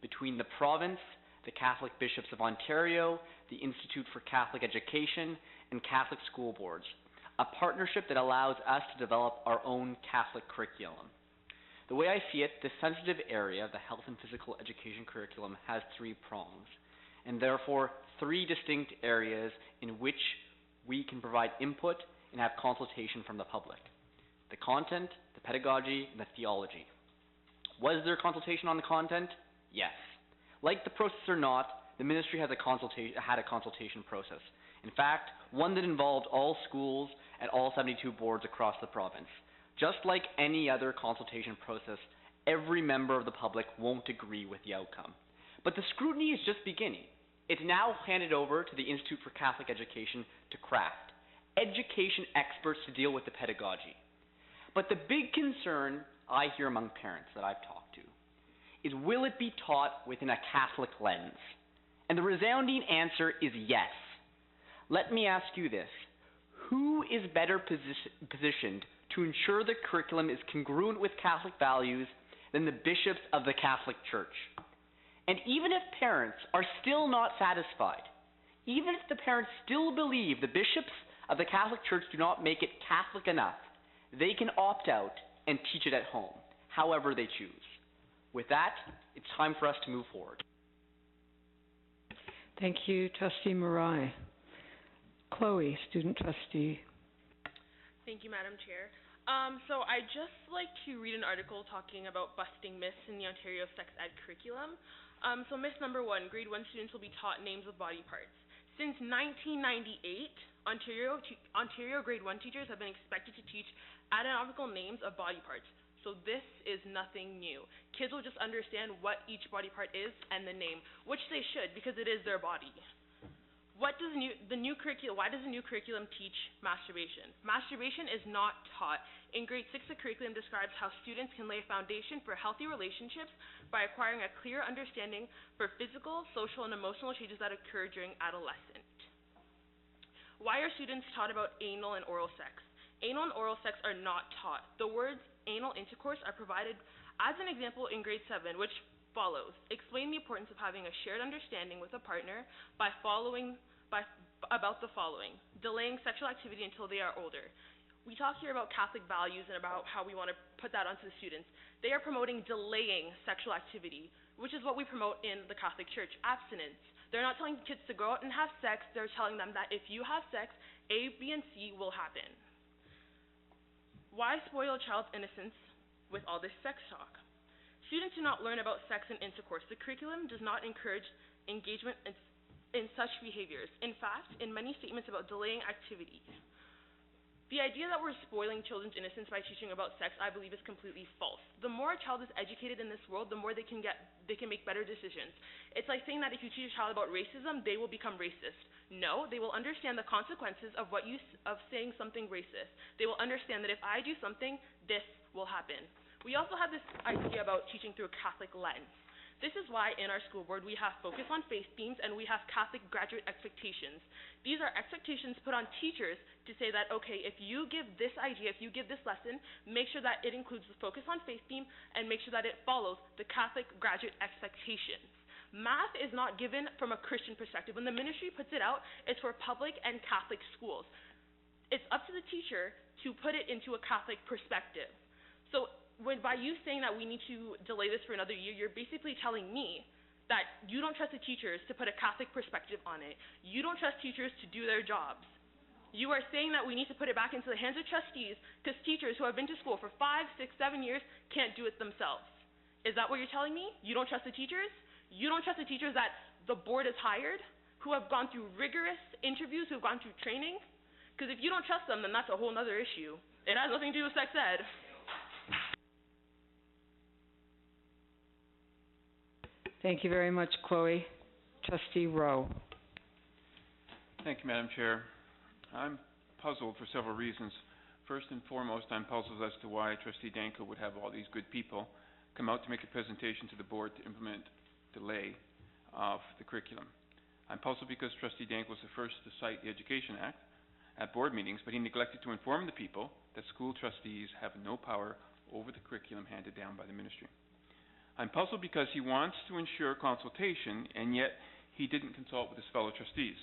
between the province, the Catholic Bishops of Ontario, the Institute for Catholic Education, and Catholic school boards, a partnership that allows us to develop our own Catholic curriculum. The way I see it, this sensitive area, the health and physical education curriculum, has 3 prongs, and therefore 3 distinct areas in which we can provide input and have consultation from the public. The content, the pedagogy, and the theology. Was there consultation on the content? Yes. Like the process or not, the ministry has had a consultation process. In fact, one that involved all schools at all 72 boards across the province. Just like any other consultation process, every member of the public won't agree with the outcome. But the scrutiny is just beginning. It's now handed over to the Institute for Catholic Education to craft education experts to deal with the pedagogy. But the big concern I hear among parents that I've talked to is, will it be taught within a Catholic lens? And the resounding answer is yes. Let me ask you this. Who is better positioned to ensure the curriculum is congruent with Catholic values than the bishops of the Catholic Church? And even if parents are still not satisfied, even if the parents still believe the bishops of the Catholic Church do not make it Catholic enough, they can opt out and teach it at home, however they choose. With that, it's time for us to move forward. Thank you, Trustee Marai. Chloe, student trustee. Thank you, Madam Chair. So I'd just like to read an article talking about busting myths in the Ontario sex ed curriculum. So myth number 1, grade 1 students will be taught names of body parts. Since 1998, Ontario grade 1 teachers have been expected to teach anatomical names of body parts. So this is nothing new. Kids will just understand what each body part is and the name, which they should because it is their body. Why does the new curriculum teach masturbation? Masturbation is not taught. In grade 6, the curriculum describes how students can lay a foundation for healthy relationships by acquiring a clear understanding for physical, social, and emotional changes that occur during adolescence. Why are students taught about anal and oral sex? Anal and oral sex are not taught. The words anal intercourse are provided as an example in grade 7, which follows. Explain the importance of having a shared understanding with a partner about the following. Delaying sexual activity until they are older. We talk here about Catholic values and about how we want to put that onto the students. They are promoting delaying sexual activity, which is what we promote in the Catholic Church, abstinence. They're not telling kids to go out and have sex. They're telling them that if you have sex, A, B, and C will happen. Why spoil a child's innocence with all this sex talk? Students do not learn about sex and intercourse. The curriculum does not encourage engagement in such behaviors. In fact, in many statements about delaying activity, the idea that we're spoiling children's innocence by teaching about sex, I believe, is completely false. The more a child is educated in this world, the more they can make better decisions. It's like saying that if you teach a child about racism, they will become racist. No, they will understand the consequences of saying something racist. They will understand that if I do something, this will happen. We also have this idea about teaching through a Catholic lens. This is why in our school board we have focus on faith themes and we have Catholic graduate expectations. These are expectations put on teachers to say that, okay, if you give this idea, if you give this lesson, make sure that it includes the focus on faith theme and make sure that it follows the Catholic graduate expectations. Math is not given from a Christian perspective. When the ministry puts it out, it's for public and Catholic schools. It's up to the teacher to put it into a Catholic perspective. So by you saying that we need to delay this for another year, you're basically telling me that you don't trust the teachers to put a Catholic perspective on it. You don't trust teachers to do their jobs. You are saying that we need to put it back into the hands of trustees because teachers who have been to school for 5, 6, 7 years can't do it themselves. Is that what you're telling me? You don't trust the teachers? You don't trust the teachers that the board has hired, who have gone through rigorous interviews, who have gone through training? Because if you don't trust them, then that's a whole other issue. It has nothing to do with sex ed. Thank you very much, Chloe. Trustee Rowe. Thank you, Madam Chair. I'm puzzled for several reasons. First and foremost, I'm puzzled as to why Trustee Danko would have all these good people come out to make a presentation to the board to implement delay of the curriculum. I'm puzzled because Trustee Danko was the first to cite the Education Act at board meetings, but he neglected to inform the people that school trustees have no power over the curriculum handed down by the ministry. I'm puzzled because he wants to ensure consultation, and yet he didn't consult with his fellow trustees.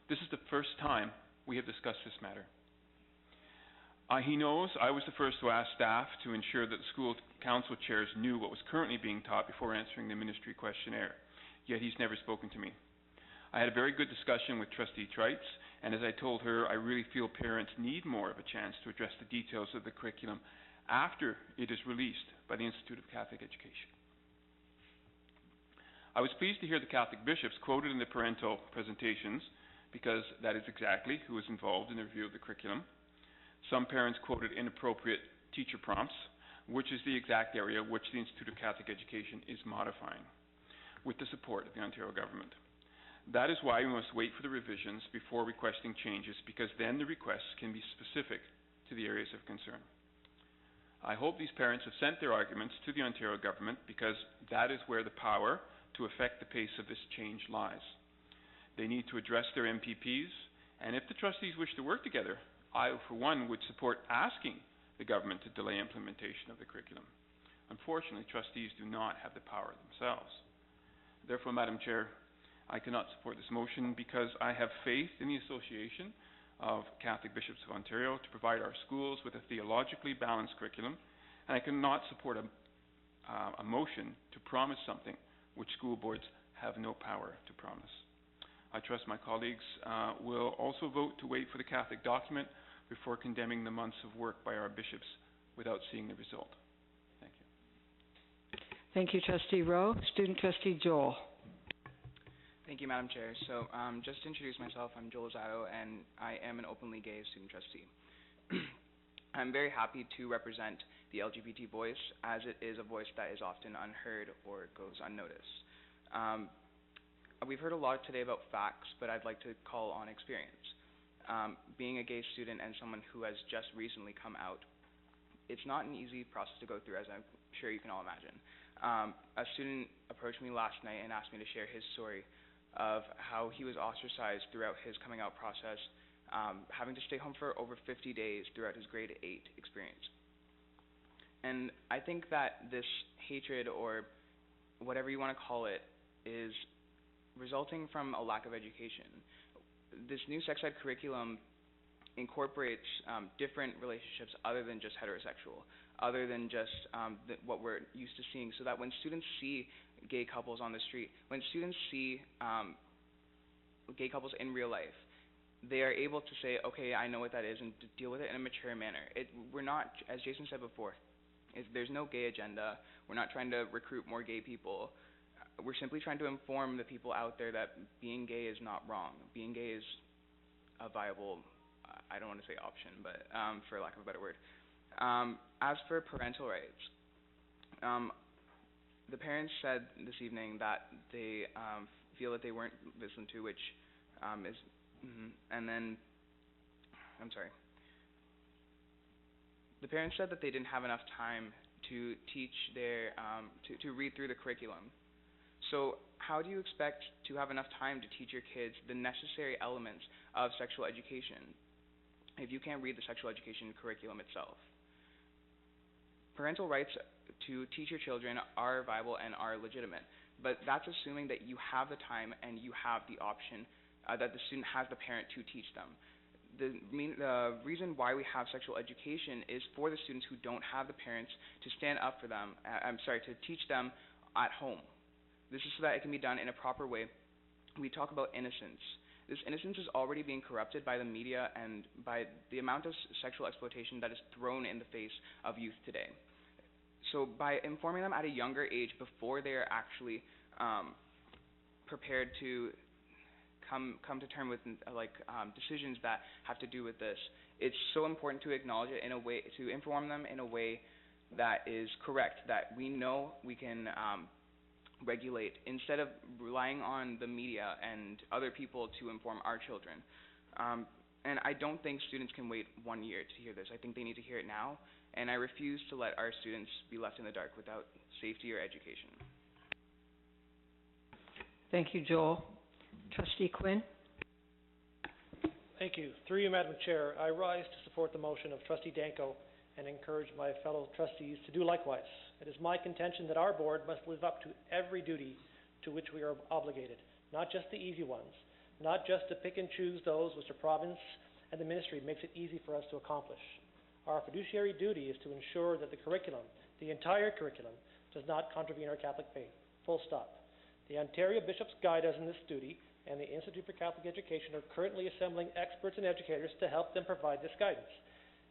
This is the first time we have discussed this matter. He knows I was the first to ask staff to ensure that the school council chairs knew what was currently being taught before answering the ministry questionnaire, yet he's never spoken to me. I had a very good discussion with Trustee Trites, and as I told her, I really feel parents need more of a chance to address the details of the curriculum after it is released by the Institute of Catholic Education. I was pleased to hear the Catholic bishops quoted in the parental presentations because that is exactly who is involved in the review of the curriculum. Some parents quoted inappropriate teacher prompts, which is the exact area which the Institute of Catholic Education is modifying with the support of the Ontario government. That is why we must wait for the revisions before requesting changes, because then the requests can be specific to the areas of concern. I hope these parents have sent their arguments to the Ontario government, because that is where the power to affect the pace of this change lies. They need to address their MPPs, and if the trustees wish to work together, I, for one, would support asking the government to delay implementation of the curriculum. Unfortunately, trustees do not have the power themselves. Therefore, Madam Chair, I cannot support this motion because I have faith in the Association of Catholic Bishops of Ontario to provide our schools with a theologically balanced curriculum, and I cannot support a motion to promise something which school boards have no power to promise. I trust my colleagues will also vote to wait for the Catholic document before condemning the months of work by our bishops without seeing the result. Thank you. Thank you, Trustee Rowe. Student Trustee Joel. Thank you, Madam Chair. So, just to introduce myself, I'm Joel Zato, and I am an openly gay student trustee. I'm very happy to represent the LGBT voice, as it is a voice that is often unheard or goes unnoticed. We've heard a lot today about facts, but I'd like to call on experience. Being a gay student and someone who has just recently come out, it's not an easy process to go through, as I'm sure you can all imagine. A student approached me last night and asked me to share his story of how he was ostracized throughout his coming out process, having to stay home for over 50 days throughout his grade 8 experience. And I think that this hatred, or whatever you want to call it, is resulting from a lack of education. This new sex ed curriculum incorporates different relationships other than just heterosexual, other than just what we're used to seeing, so that when students see gay couples on the street, when students see gay couples in real life, they are able to say, okay, I know what that is, and to deal with it in a mature manner. We're not, as Jason said before, there's no gay agenda. We're not trying to recruit more gay people. We're simply trying to inform the people out there that being gay is not wrong. Being gay is a viable, I don't want to say option, but for lack of a better word. As for parental rights, the parents said this evening that they feel that they weren't listened to, which is, and then, I'm sorry. The parents said that they didn't have enough time to teach their, to read through the curriculum. So how do you expect to have enough time to teach your kids the necessary elements of sexual education if you can't read the sexual education curriculum itself? Parental rights to teach your children are viable and are legitimate, but that's assuming that you have the time and you have the option, that the student has the parent to teach them. The reason why we have sexual education is for the students who don't have the parents to stand up for them, to teach them at home. This is so that it can be done in a proper way. We talk about innocence. This innocence is already being corrupted by the media and by the amount of sexual exploitation that is thrown in the face of youth today. So by informing them at a younger age, before they are actually prepared to come to terms with decisions that have to do with this, it's so important to acknowledge it in a way, to inform them in a way that is correct, that we know we can regulate, instead of relying on the media and other people to inform our children. And I don't think students can wait 1 year to hear this. I think they need to hear it now, and I refuse to let our students be left in the dark without safety or education. Thank you, Joel. Trustee Quinn. Thank you. Through you, Madam Chair, I rise to support the motion of Trustee Danko and encourage my fellow trustees to do likewise. It is my contention that our board must live up to every duty to which we are obligated, not just the easy ones, not just to pick and choose those which the province and the ministry makes it easy for us to accomplish. Our fiduciary duty is to ensure that the curriculum, the entire curriculum, does not contravene our Catholic faith. Full stop. The Ontario Bishops guide us in this duty, and the Institute for Catholic Education are currently assembling experts and educators to help them provide this guidance.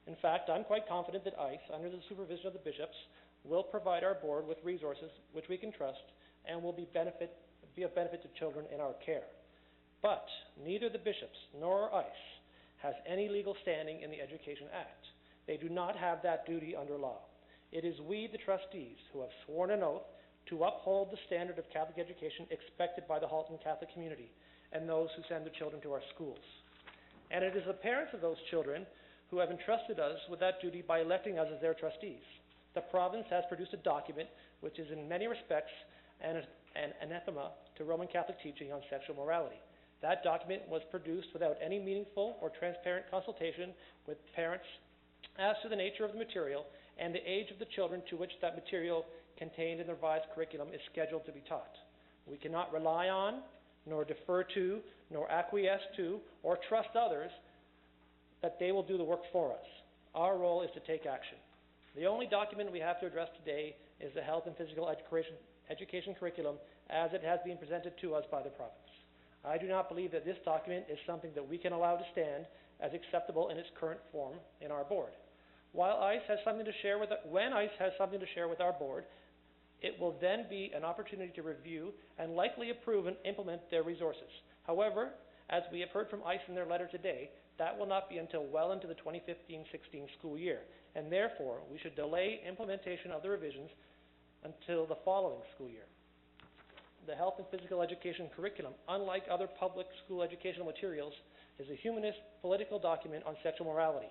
In fact, I'm quite confident that ICE, under the supervision of the bishops, will provide our board with resources which we can trust and will be of benefit to children in our care. But neither the bishops nor ICE has any legal standing in the Education Act. They do not have that duty under law. It is we, the trustees, who have sworn an oath to uphold the standard of Catholic education expected by the Halton Catholic community and those who send their children to our schools. And it is the parents of those children who have entrusted us with that duty by electing us as their trustees. The province has produced a document which is in many respects an anathema to Roman Catholic teaching on sexual morality. That document was produced without any meaningful or transparent consultation with parents as to the nature of the material and the age of the children to which that material contained in the revised curriculum is scheduled to be taught. We cannot rely on, nor defer to, nor acquiesce to, or trust others that they will do the work for us. Our role is to take action. The only document we have to address today is the health and physical education curriculum as it has been presented to us by the province. I do not believe that this document is something that we can allow to stand as acceptable in its current form in our board. When ICE has something to share with our board, it will then be an opportunity to review and likely approve and implement their resources. However, as we have heard from ICE in their letter today, that will not be until well into the 2015-16 school year, and therefore we should delay implementation of the revisions until the following school year. The health and physical education curriculum, unlike other public school educational materials, is a humanist political document on sexual morality.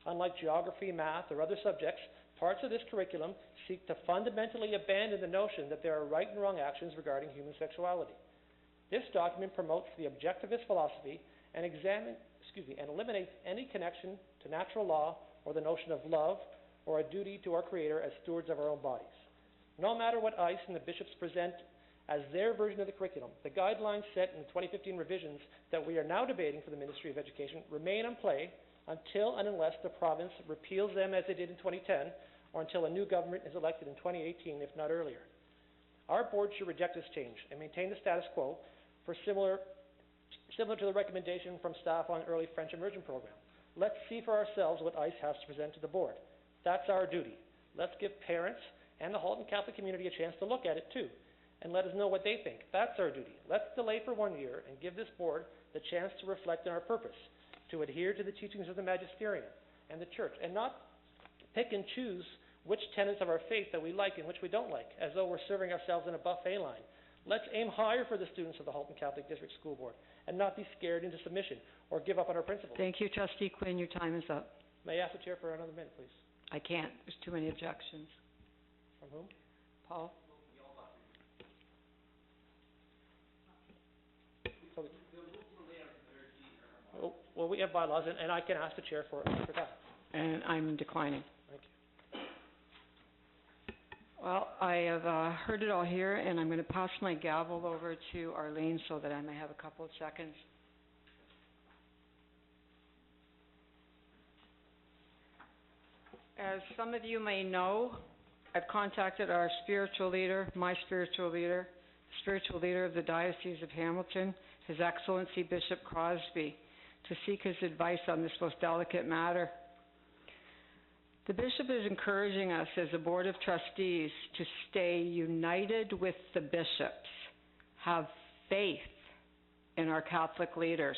Unlike geography, math, or other subjects, parts of this curriculum seek to fundamentally abandon the notion that there are right and wrong actions regarding human sexuality. This document promotes the objectivist philosophy and eliminates any connection to natural law or the notion of love or a duty to our Creator as stewards of our own bodies. No matter what ICE and the bishops present as their version of the curriculum, the guidelines set in the 2015 revisions that we are now debating for the Ministry of Education remain in play until and unless the province repeals them as they did in 2010, or until a new government is elected in 2018, if not earlier. Our board should reject this change and maintain the status quo for similar to the recommendation from staff on early French immersion program. Let's see for ourselves what ICE has to present to the board. That's our duty. Let's give parents and the Halton Catholic community a chance to look at it too, and let us know what they think. That's our duty. Let's delay for 1 year and give this board the chance to reflect on our purpose, to adhere to the teachings of the magisterium and the church, and not pick and choose which tenets of our faith that we like and which we don't like, as though we're serving ourselves in a buffet line. Let's aim higher for the students of the Halton Catholic District School Board and not be scared into submission or give up on our principles. Thank you, Trustee Quinn. Your time is up. May I ask the Chair for another minute, please? I can't. There's too many objections. From whom? Paul? Well, we have bylaws, and I can ask the Chair for that. And I'm declining. Thank you. Well, I have heard it all here, and I'm going to pass my gavel over to Arlene so that I may have a couple of seconds. As some of you may know, I've contacted our spiritual leader, my spiritual leader of the Diocese of Hamilton, His Excellency Bishop Crosby, to seek his advice on this most delicate matter. The Bishop is encouraging us as a Board of Trustees to stay united with the bishops, have faith in our Catholic leaders,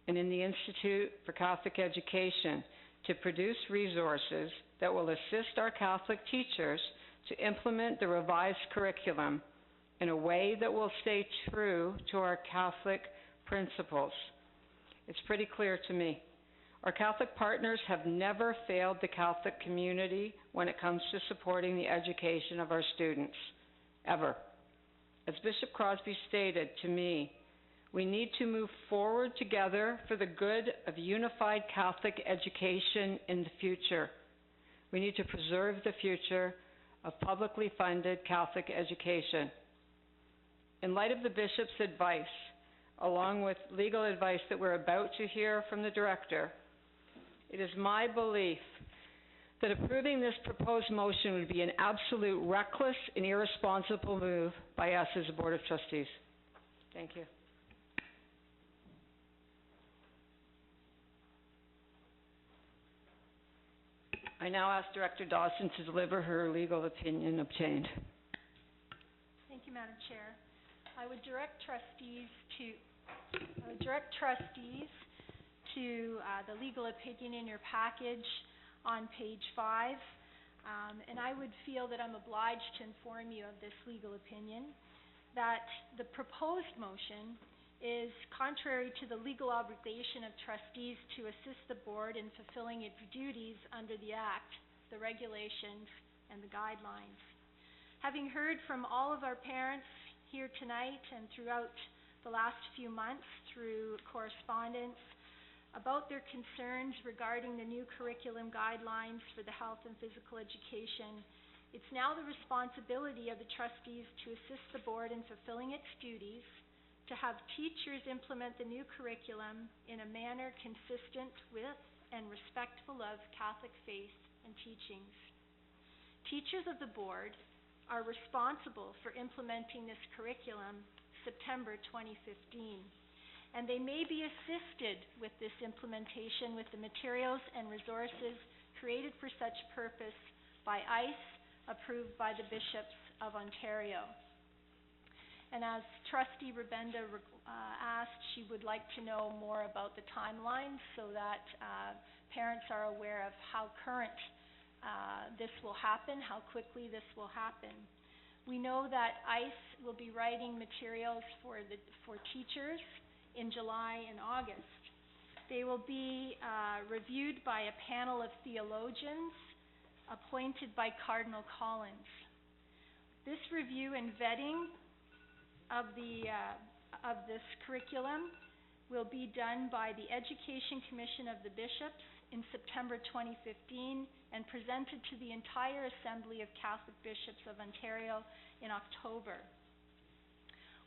and in the Institute for Catholic Education to produce resources that will assist our Catholic teachers to implement the revised curriculum in a way that will stay true to our Catholic principles. It's pretty clear to me. Our Catholic partners have never failed the Catholic community when it comes to supporting the education of our students, ever. As Bishop Crosby stated to me, we need to move forward together for the good of unified Catholic education in the future. We need to preserve the future of publicly funded Catholic education. In light of the Bishop's advice, along with legal advice that we're about to hear from the Director, it is my belief that approving this proposed motion would be an absolute reckless and irresponsible move by us as a Board of Trustees. Thank you. I now ask Director Dawson to deliver her legal opinion obtained. Thank you, Madam Chair. I would direct trustees to the legal opinion in your package on page 5, and I would feel that I'm obliged to inform you of this legal opinion, that the proposed motion is contrary to the legal obligation of trustees to assist the board in fulfilling its duties under the Act, the regulations, and the guidelines. Having heard from all of our parents here tonight and throughout the last few months through correspondence about their concerns regarding the new curriculum guidelines for the health and physical education It's now the responsibility of the trustees to assist the board in fulfilling its duties, to have teachers implement the new curriculum in a manner consistent with and respectful of Catholic faith and teachings. Teachers of the board are responsible for implementing this curriculum September 2015, and they may be assisted with this implementation with the materials and resources created for such purpose by ICE, approved by the Bishops of Ontario. And as Trustee Rabenda asked, she would like to know more about the timeline so that parents are aware of how current this will happen, how quickly this will happen. We know that ICE will be writing materials for teachers in July and August. They will be reviewed by a panel of theologians appointed by Cardinal Collins. This review and vetting of this curriculum will be done by the Education Commission of the Bishops in September 2015 and presented to the entire Assembly of Catholic Bishops of Ontario in October.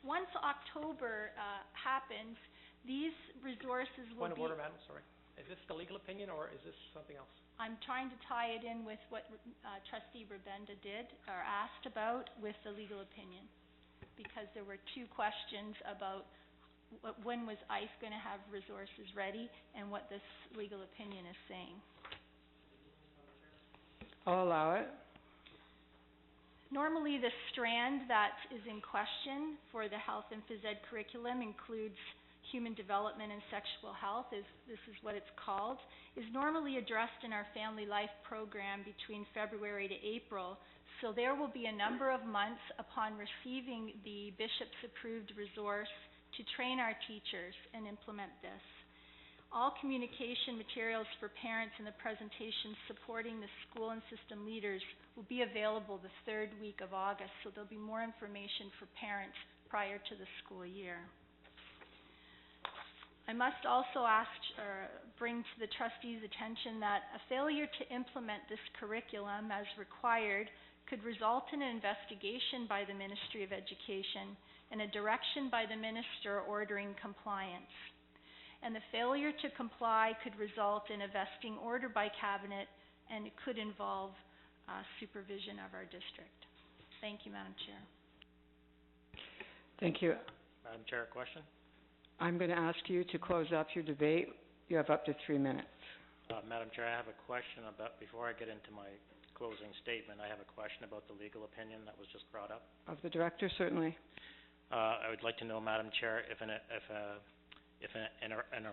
Once October happens, these resources will be... Point of order, Madam, sorry. Is this the legal opinion or is this something else? I'm trying to tie it in with what Trustee Rabenda did or asked about with the legal opinion, because there were two questions about when was ICE going to have resources ready and what this legal opinion is saying. I'll allow it. Normally, the strand that is in question for the health and phys ed curriculum includes human development and sexual health, this is what it's called, is normally addressed in our family life program between February to April. So there will be a number of months upon receiving the bishop's approved resource to train our teachers and implement this. All communication materials for parents and the presentations supporting the school and system leaders will be available the third week of August, so there'll be more information for parents prior to the school year. I must also bring to the trustees' attention that a failure to implement this curriculum as required could result in an investigation by the Ministry of Education and a direction by the minister ordering compliance. And the failure to comply could result in a vesting order by Cabinet, and it could involve supervision of our district. Thank you, Madam Chair. Thank you. Madam Chair, a question? I'm going to ask you to close up your debate. You have up to 3 minutes. Madam Chair, I have a question about, before I get into my closing statement, I have a question about the legal opinion that was just brought up. Of the director, certainly. I would like to know, Madam Chair, if an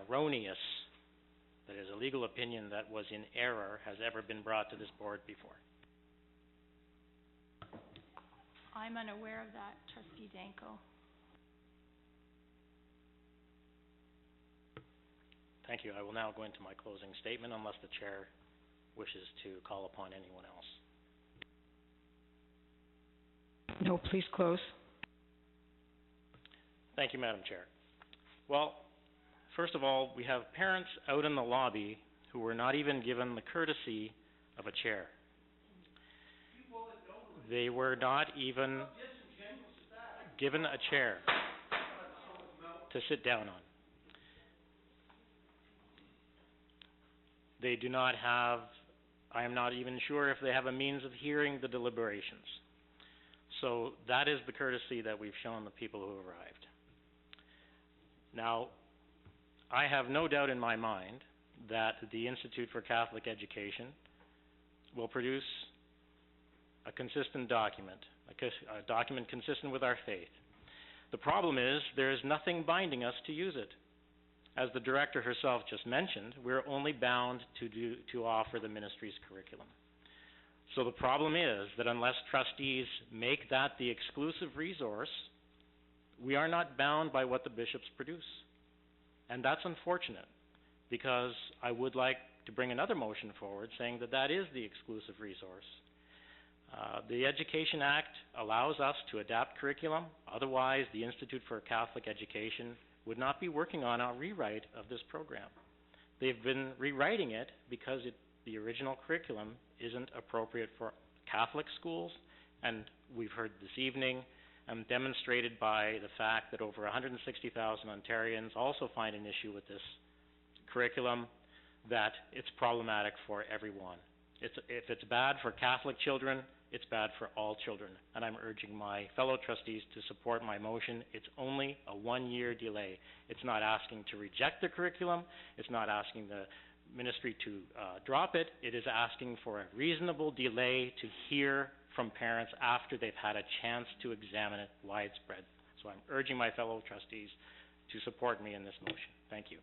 erroneous, that is, a legal opinion that was in error, has ever been brought to this board before. I'm unaware of that, Trustee Danko. Thank you. I will now go into my closing statement unless the chair wishes to call upon anyone else. No, please close. Thank you, Madam Chair. Well, first of all, we have parents out in the lobby who were not even given the courtesy of a chair. They were not even given a chair to sit down on. They do not have, I am not even sure if they have a means of hearing the deliberations. So that is the courtesy that we've shown the people who arrived. Now, I have no doubt in my mind that the Institute for Catholic Education will produce a consistent document, a document consistent with our faith. The problem is there is nothing binding us to use it. As the director herself just mentioned, we're only bound to offer the ministry's curriculum. So the problem is that unless trustees make that the exclusive resource, we are not bound by what the bishops produce. And that's unfortunate, because I would like to bring another motion forward saying that that is the exclusive resource. The Education Act allows us to adapt curriculum. Otherwise, the Institute for Catholic Education would not be working on a rewrite of this program. They've been rewriting it because the original curriculum isn't appropriate for Catholic schools, and we've heard this evening, demonstrated by the fact that over 160,000 Ontarians also find an issue with this curriculum, that it's problematic for everyone. If it's bad for Catholic children, it's bad for all children, and I'm urging my fellow trustees to support my motion. It's only a one-year delay. It's not asking to reject the curriculum. It's not asking the ministry to drop it. It is asking for a reasonable delay to hear from parents after they've had a chance to examine it widespread. So I'm urging my fellow trustees to support me in this motion. Thank you.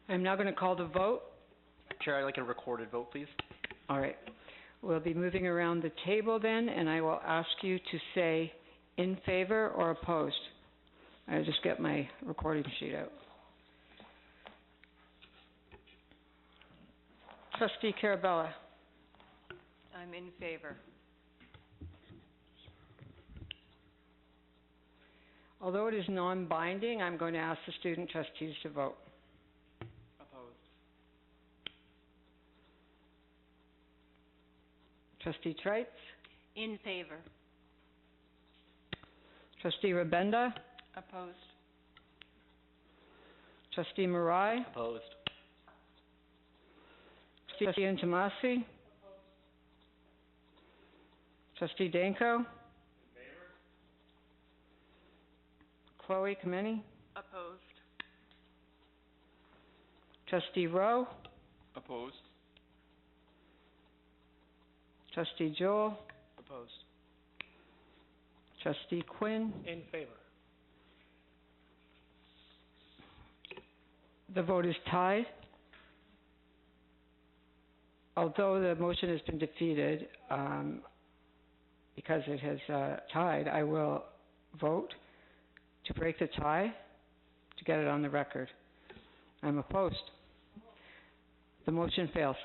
I'm now going to call the vote. Chair, I'd like a recorded vote, please. All right. We'll be moving around the table then, and I will ask you to say in favor or opposed. I'll just get my recording sheet out. Trustee Carabella. I'm in favor. Although it is non-binding, I'm going to ask the student trustees to vote. Opposed. Trustee Trites? In favor. Trustee Rabenda? Opposed. Trustee Marai? Opposed. Trustee Intomasi? Trustee Danko? In favor. Chloe Kameni? Opposed. Trustee Rowe? Opposed. Trustee Joel? Opposed. Trustee Quinn? In favor. The vote is tied. Although the motion has been defeated, because it has tied, I will vote to break the tie to get it on the record. I'm opposed. The motion fails.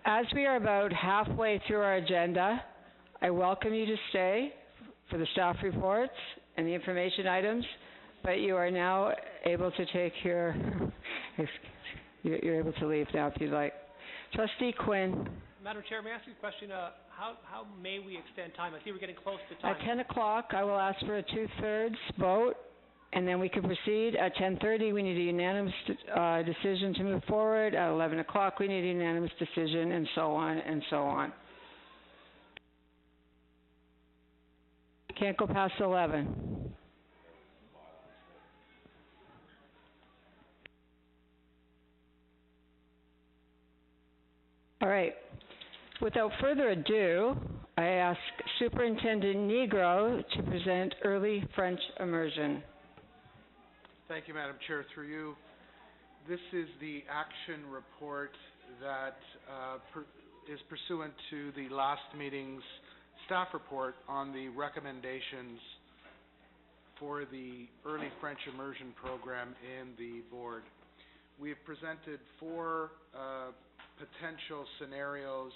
As we are about halfway through our agenda, I welcome you to stay for the staff reports and the information items, but you are now able to take your, you're able to leave now if you'd like. Trustee Quinn. Madam Chair, may I ask you a question? How may we extend time? I see we're getting close to time. At 10 o'clock, I will ask for a 2/3 vote, and then we can proceed. At 10:30, we need a unanimous decision to move forward. At 11 o'clock, we need a unanimous decision, and so on and so on. Can't go past 11. All right. Without further ado, I ask Superintendent Negro to present early French immersion. Thank you, Madam Chair. Through you, this is the action report that is pursuant to the last meeting's staff report on the recommendations for the early French immersion program in the board. We have presented 4 potential scenarios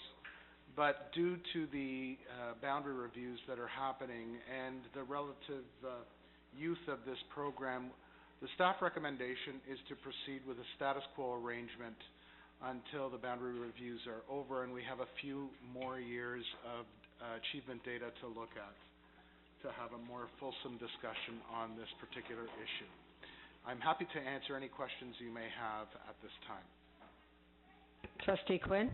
but due to the boundary reviews that are happening and the relative youth of this program, the staff recommendation is to proceed with a status quo arrangement until the boundary reviews are over and we have a few more years of achievement data to look at to have a more fulsome discussion on this particular issue. I'm happy to answer any questions you may have at this time. Trustee Quinn?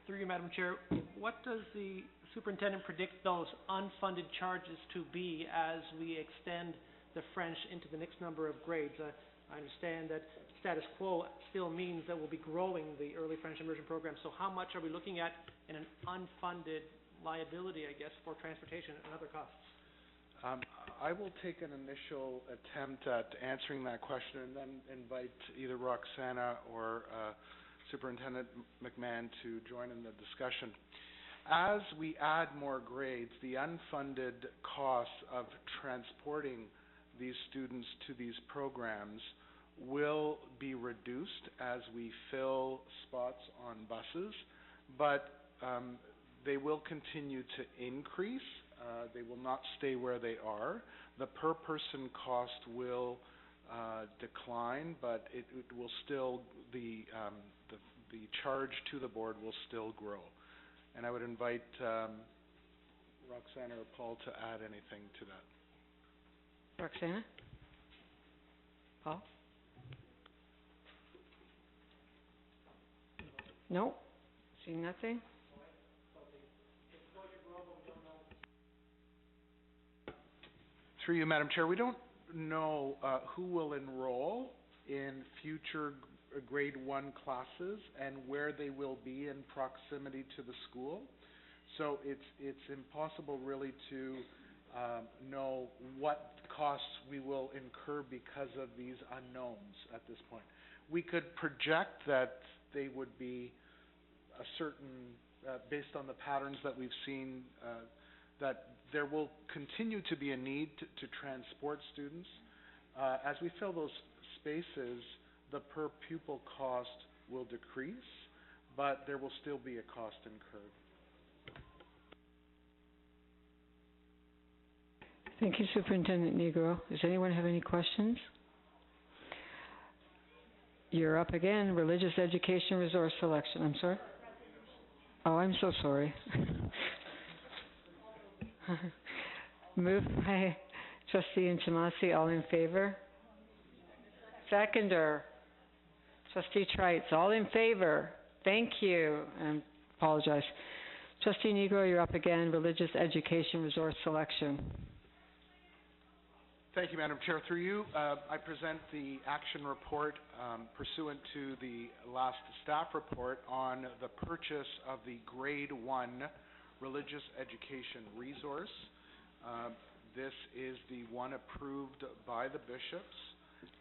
Through you, Madam Chair, what does the superintendent predict those unfunded charges to be as we extend the French into the next number of grades? I understand that status quo still means that we'll be growing the early French immersion program, so how much are we looking at in an unfunded liability, I guess, for transportation and other costs? I will take an initial attempt at answering that question and then invite either Roxana or Superintendent McMahon to join in the discussion. As we add more grades, the unfunded costs of transporting these students to these programs will be reduced as we fill spots on buses, but they will continue to increase. They will not stay where they are. The per person cost will decline, but it will still, the charge to the board will still grow. And I would invite Roxana or Paul to add anything to that. Roxana? Paul? No? See nothing? Through you, Madam Chair, we don't know who will enroll in future grade 1 classes and where they will be in proximity to the school. So it's impossible really to know what costs we will incur because of these unknowns at this point. We could project that they would be a certain, based on the patterns that we've seen, that there will continue to be a need to transport students. As we fill those spaces, the per pupil cost will decrease, but there will still be a cost incurred. Thank you, Superintendent Negro. Does anyone have any questions? You're up again, Religious Education Resource Selection. I'm sorry? Oh, I'm so sorry. Moved by Trustee Inchimasi. All in favor? Seconder. Trustee Trites. All in favor? Thank you. I apologize. Trustee Negro, you're up again, Religious Education Resource Selection. Thank you, Madam Chair. Through you, I present the action report pursuant to the last staff report on the purchase of the Grade 1 Religious Education Resource. This is the one approved by the bishops,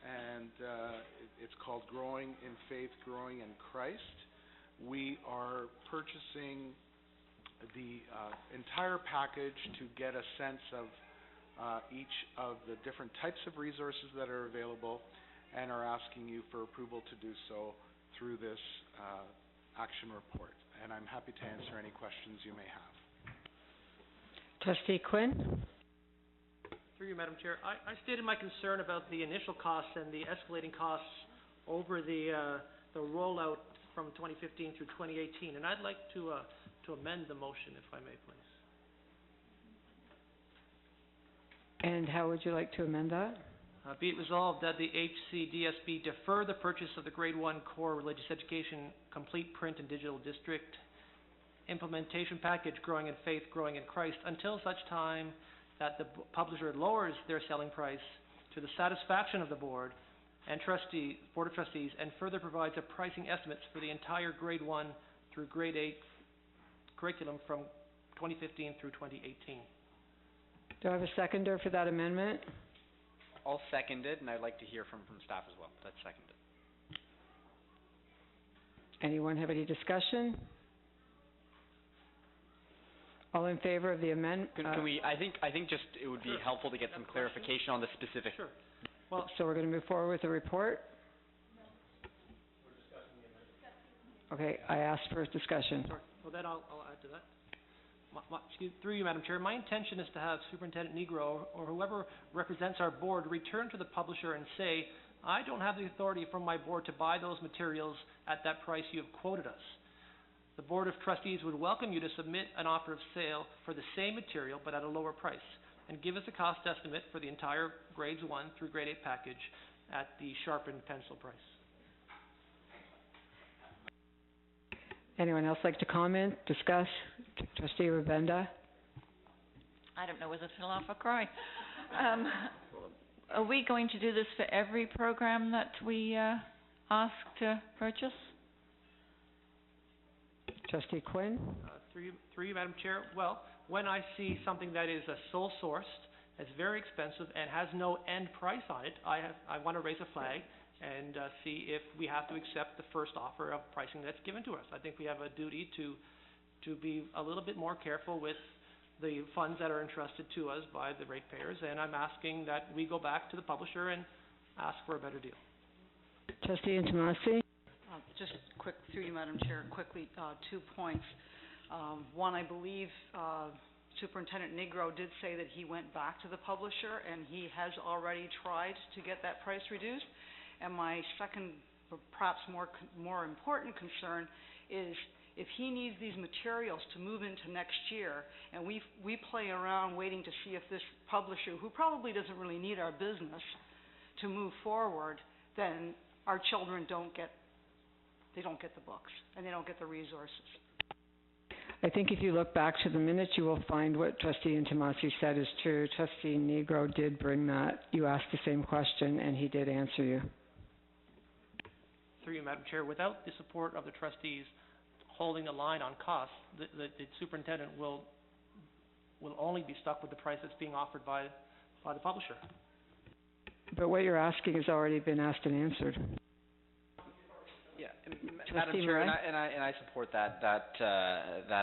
and it's called Growing in Faith, Growing in Christ. We are purchasing the entire package to get a sense of each of the different types of resources that are available, and are asking you for approval to do so through this action report. And I'm happy to answer any questions you may have. Trustee Quinn? Through you, Madam Chair, I stated my concern about the initial costs and the escalating costs over the rollout from 2015 through 2018, and I'd like to amend the motion, if I may, please. And how would you like to amend that? Be it resolved that the HCDSB defer the purchase of the Grade 1 Core Religious Education Complete Print and Digital District Implementation Package, Growing in Faith, Growing in Christ, until such time that the publisher lowers their selling price to the satisfaction of the Board of Trustees, and further provides a pricing estimates for the entire Grade 1 through Grade 8 curriculum from 2015 through 2018. Do I have a seconder for that amendment? I'll second it, and I'd like to hear from staff as well. That's seconded. Anyone have any discussion? All in favor of the amendment? Can we? I think just it would be helpful to get some clarification on the specific. Sure. Well, so we're going to move forward with the report? Okay, I asked for discussion. Sorry, well then I'll add to that. Through you, Madam Chair, my intention is to have Superintendent Negro or whoever represents our board return to the publisher and say, I don't have the authority from my board to buy those materials at that price you have quoted us. The Board of Trustees would welcome you to submit an offer of sale for the same material but at a lower price, and give us a cost estimate for the entire grades 1 through grade 8 package at the sharpened pencil price. Anyone else like to comment, discuss? Trustee Rabenda? I don't know whether to laugh or cry. Are we going to do this for every program that we ask to purchase? Trustee Quinn? Through you, Madam Chair, well, when I see something that is a sole sourced, that's very expensive, and has no end price on it, I want to raise a flag and see if we have to accept the first offer of pricing that's given to us. I think we have a duty to be a little bit more careful with the funds that are entrusted to us by the ratepayers, and I'm asking that we go back to the publisher and ask for a better deal. Trustee Intomasi? Just quick, through you, Madam Chair, quickly, 2 points. One, I believe Superintendent Negro did say that he went back to the publisher and he has already tried to get that price reduced. And my second, perhaps more important concern is if he needs these materials to move into next year, and we play around waiting to see if this publisher, who probably doesn't really need our business, to move forward, then our children don't get the books and they don't get the resources. I think if you look back to the minutes, you will find what Trustee Intomasi said is true. Trustee Negro did bring that. You asked the same question and he did answer you. Through you, Madam Chair, without the support of the trustees holding the line on costs, the superintendent will only be stuck with the price that's being offered by the publisher. But what you're asking has already been asked and answered. Yeah, Madam Chair, and I support that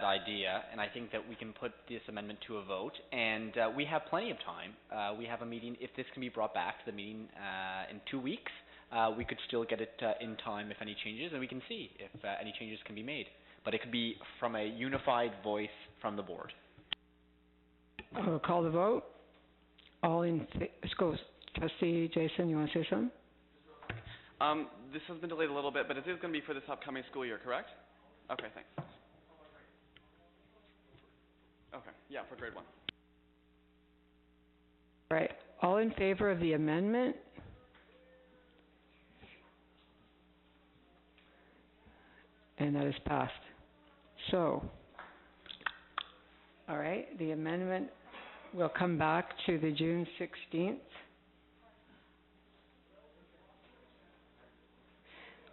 idea, and I think that we can put this amendment to a vote, and we have plenty of time. We have a meeting, if this can be brought back to the meeting in 2 weeks, we could still get it in time if any changes, and we can see if any changes can be made. But it could be from a unified voice from the board. I'll call the vote. All in favor. Trustee Jason, you want to say something? This has been delayed a little bit, but it is going to be for this upcoming school year, correct? Okay, thanks. Okay, yeah, for grade 1. Right. All in favor of the amendment? And that is passed. So, all right, the amendment will come back to the June 16th.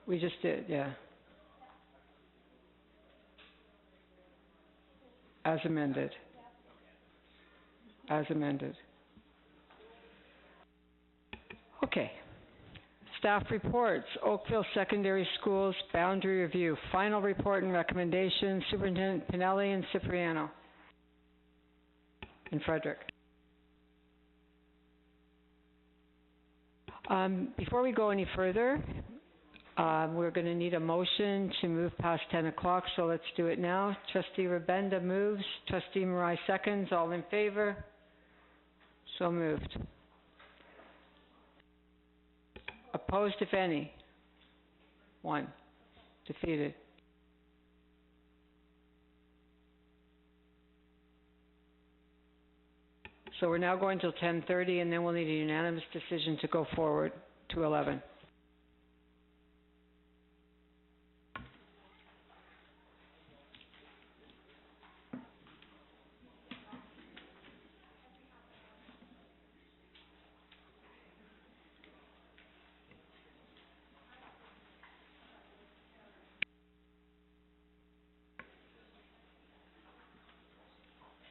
We just did, yeah. As amended. As amended. Okay. Staff reports. Oakville Secondary Schools Boundary Review. Final report and recommendations. Superintendent Pinelli and Cipriano. And Frederick. Before we go any further, we're going to need a motion to move past 10 o'clock, so let's do it now. Trustee Rabenda moves. Trustee Marai seconds. All in favor? So moved. Opposed, if any? 1. Defeated. So we're now going till 10:30, and then we'll need a unanimous decision to go forward to 11.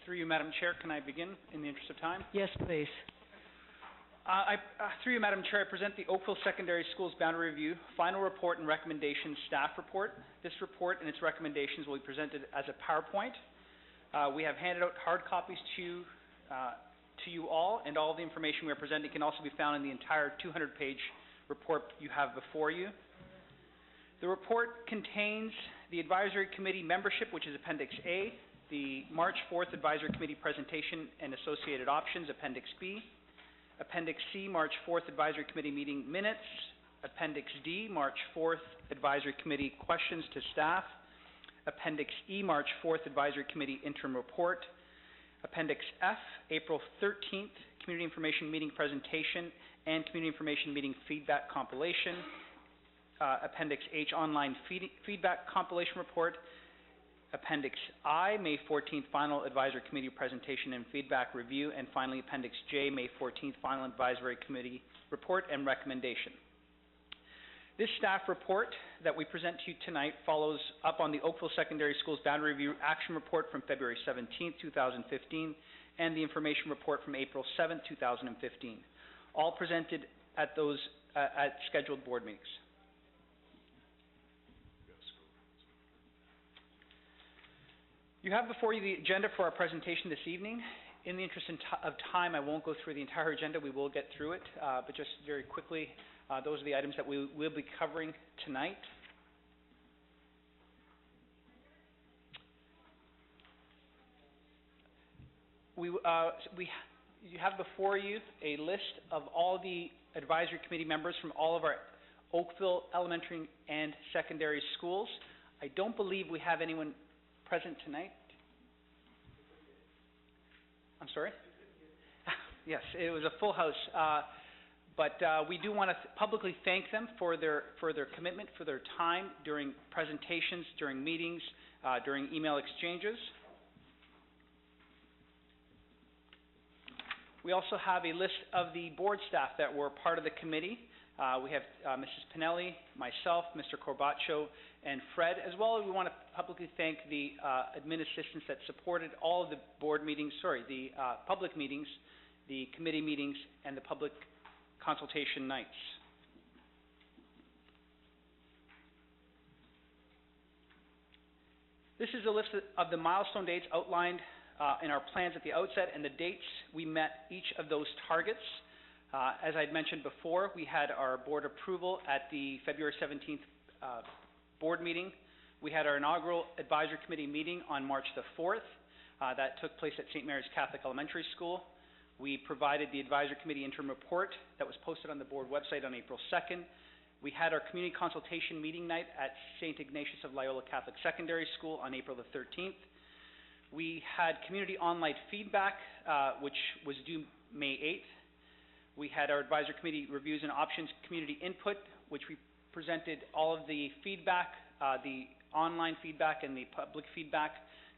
Through you, Madam Chair, can I begin in the interest of time? Yes, please. Through you, Madam Chair, I present the Oakville Secondary Schools Boundary Review Final Report and Recommendations Staff Report. This report and its recommendations will be presented as a PowerPoint. We have handed out hard copies to you all, and all the information we are presenting can also be found in the entire 200-page report you have before you. The report contains the Advisory Committee membership, which is Appendix A, the March 4th Advisory Committee presentation and associated options, Appendix B, Appendix C, March 4th Advisory Committee meeting minutes, Appendix D, March 4th Advisory Committee questions to staff, Appendix E, March 4th Advisory Committee interim report, Appendix F, April 13th Community Information Meeting presentation and Community Information Meeting feedback compilation, Appendix H, online feedback compilation report, Appendix I, May 14th final Advisory Committee presentation and feedback review, and finally Appendix J, May 14th final Advisory Committee report and recommendation. This staff report that we present to you tonight follows up on the Oakville Secondary Schools Boundary Review Action Report from February 17th, 2015, and the information report from April 7th, 2015, all presented at those at scheduled board meetings. You have before you the agenda for our presentation this evening. In the interest of time, I won't go through the entire agenda. We will get through it, but just very quickly, those are the items that we will be covering tonight. You have before you a list of all the advisory committee members from all of our Oakville elementary and secondary schools. I don't believe we have anyone present tonight. I'm sorry? Yes, it was a full house. But we do want to publicly thank them for their commitment, for their time during presentations, during meetings, during email exchanges. We also have a list of the board staff that were part of the committee. We have Mrs. Pinelli, myself, Mr. Corbacho, and Fred, as well as we want to publicly thank the admin assistants that supported all of the board meetings, the public meetings, the committee meetings, and the public consultation nights. This is a list of the milestone dates outlined in our plans at the outset and the dates we met each of those targets. As I'd mentioned before, we had our board approval at the February 17th board meeting. We had our inaugural advisory committee meeting on March the 4th. That took place at St. Mary's Catholic Elementary School. We provided the advisory committee interim report that was posted on the board website on April 2nd. We had our community consultation meeting night at St. Ignatius of Loyola Catholic Secondary School on April the 13th. We had community online feedback, which was due May 8th. We had our advisory committee reviews and options community input, which we presented all of the feedback, the online feedback and the public feedback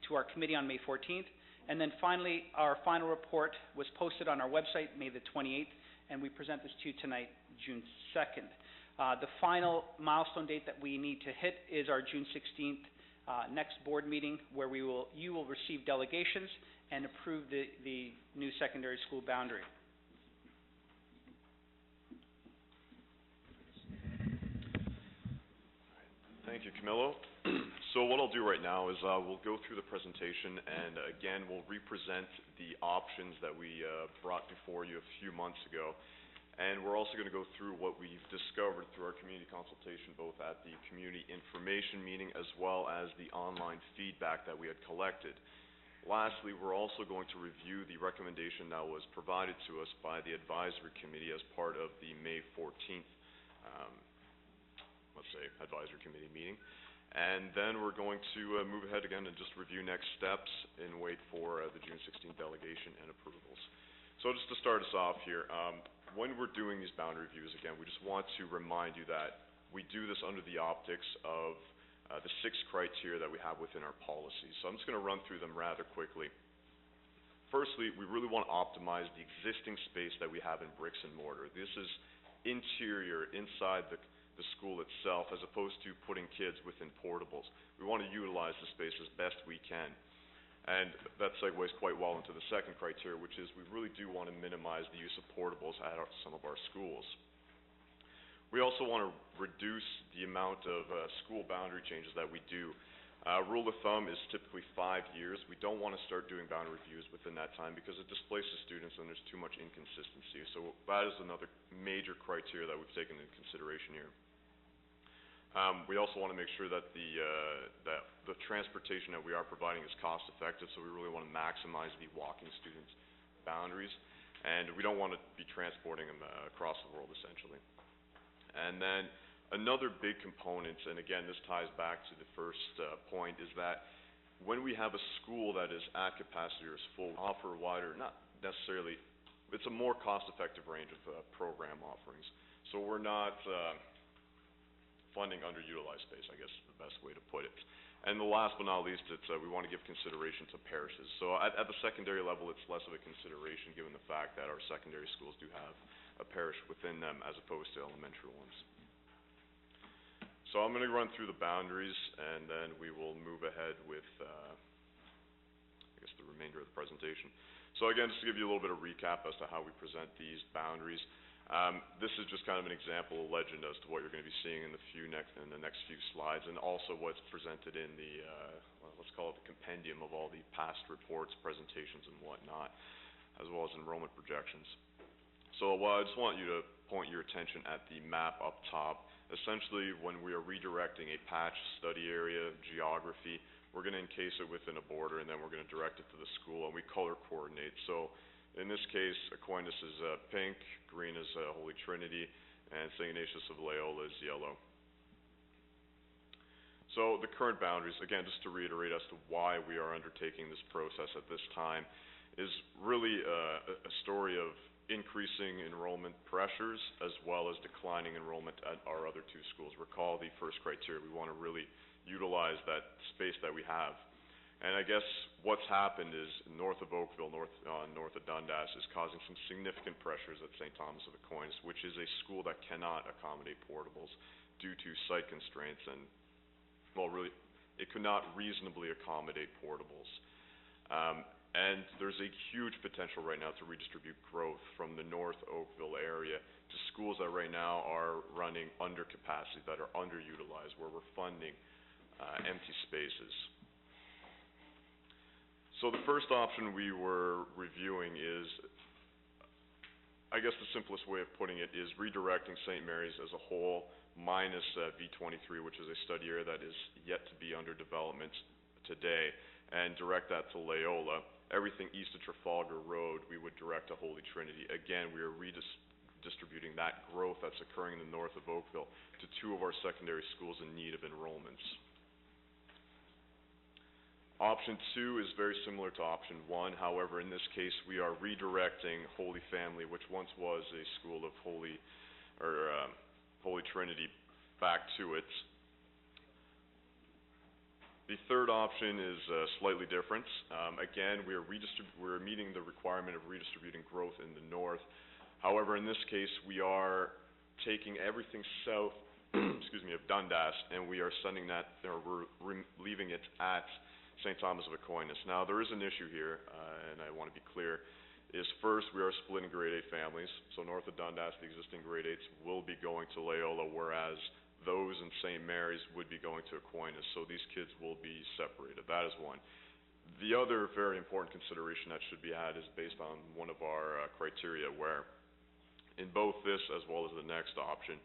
to our committee on May 14th. And then finally, our final report was posted on our website May the 28th, and we present this to you tonight, June 2nd. The final milestone date that we need to hit is our June 16th next board meeting, where you will receive delegations and approve the new secondary school boundary. Thank you, Camilo. So what I'll do right now is we'll go through the presentation, and again, we'll represent the options that we brought before you a few months ago. And we're also going to go through what we've discovered through our community consultation, both at the community information meeting as well as the online feedback that we had collected. Lastly, we're also going to review the recommendation that was provided to us by the advisory committee as part of the May 14th, advisory committee meeting. And then we're going to move ahead again and just review next steps and wait for the June 16th delegation and approvals. So just to start us off here, when we're doing these boundary reviews, again, we just want to remind you that we do this under the optics of the 6 criteria that we have within our policy. So I'm just going to run through them rather quickly. Firstly, we really want to optimize the existing space that we have in bricks and mortar. This is interior, inside the school itself, as opposed to putting kids within portables. We want to utilize the space as best we can. And that segues quite well into the second criteria, which is we really do want to minimize the use of portables at some of our schools. We also want to reduce the amount of school boundary changes that we do. Rule of thumb is typically 5 years. We don't want to start doing boundary reviews within that time because it displaces students and there's too much inconsistency. So that is another major criteria that we've taken into consideration here. We also want to make sure that the transportation that we are providing is cost effective, so we really want to maximize the walking students' boundaries, and we don't want to be transporting them across the world essentially. And then another big component, and again this ties back to the first point, is that when we have a school that is at capacity or is full, offer wider, not necessarily, it's a more cost effective range of program offerings. So we're not funding underutilized space, I guess is the best way to put it. And the last but not least, it's we want to give consideration to parishes. So at the secondary level, it's less of a consideration given the fact that our secondary schools do have a parish within them as opposed to elementary ones. So I'm going to run through the boundaries, and then we will move ahead with, I guess, the remainder of the presentation. So again, just to give you a little bit of recap as to how we present these boundaries. This is just kind of an example, a legend as to what you're going to be seeing in the next few slides, and also what's presented in the, let's call it the compendium of all the past reports, presentations, and whatnot, as well as enrollment projections. So I just want you to point your attention at the map up top. Essentially, when we are redirecting a patch, study area, geography, we're going to encase it within a border, and then we're going to direct it to the school, and we color coordinate. So in this case, Aquinas is pink, green is Holy Trinity, and St. Ignatius of Loyola is yellow. So the current boundaries, again, just to reiterate as to why we are undertaking this process at this time, is really a story of increasing enrollment pressures as well as declining enrollment at our other two schools. Recall the first criteria, we want to really utilize that space that we have. And I guess what's happened is north of Oakville, north of Dundas, is causing some significant pressures at St. Thomas of Aquinas, which is a school that cannot accommodate portables due to site constraints, and, well, really, it could not reasonably accommodate portables. And there's a huge potential right now to redistribute growth from the North Oakville area to schools that right now are running under capacity, that are underutilized, where we're funding empty spaces. So the first option we were reviewing is, I guess the simplest way of putting it is redirecting St. Mary's as a whole minus V23, which is a study area that is yet to be under development today, and direct that to Loyola. Everything east of Trafalgar Road, we would direct to Holy Trinity. Again, we are redistributing that growth that's occurring in the north of Oakville to two of our secondary schools in need of enrollments. Option 2 is very similar to option 1. However, in this case, we are redirecting Holy Family, which once was a school of Holy Trinity, back to it. The third option is slightly different. Again, we're meeting the requirement of redistributing growth in the north. However, in this case, we are taking everything south of Dundas, and we are sending that, or we're leaving it at St. Thomas of Aquinas. Now, there is an issue here, and I want to be clear, is first, we are splitting grade 8 families. So north of Dundas, the existing grade 8s will be going to Loyola, whereas those in St. Mary's would be going to Aquinas, so these kids will be separated. That is one. The other very important consideration that should be had is based on one of our criteria, where in both this as well as the next option,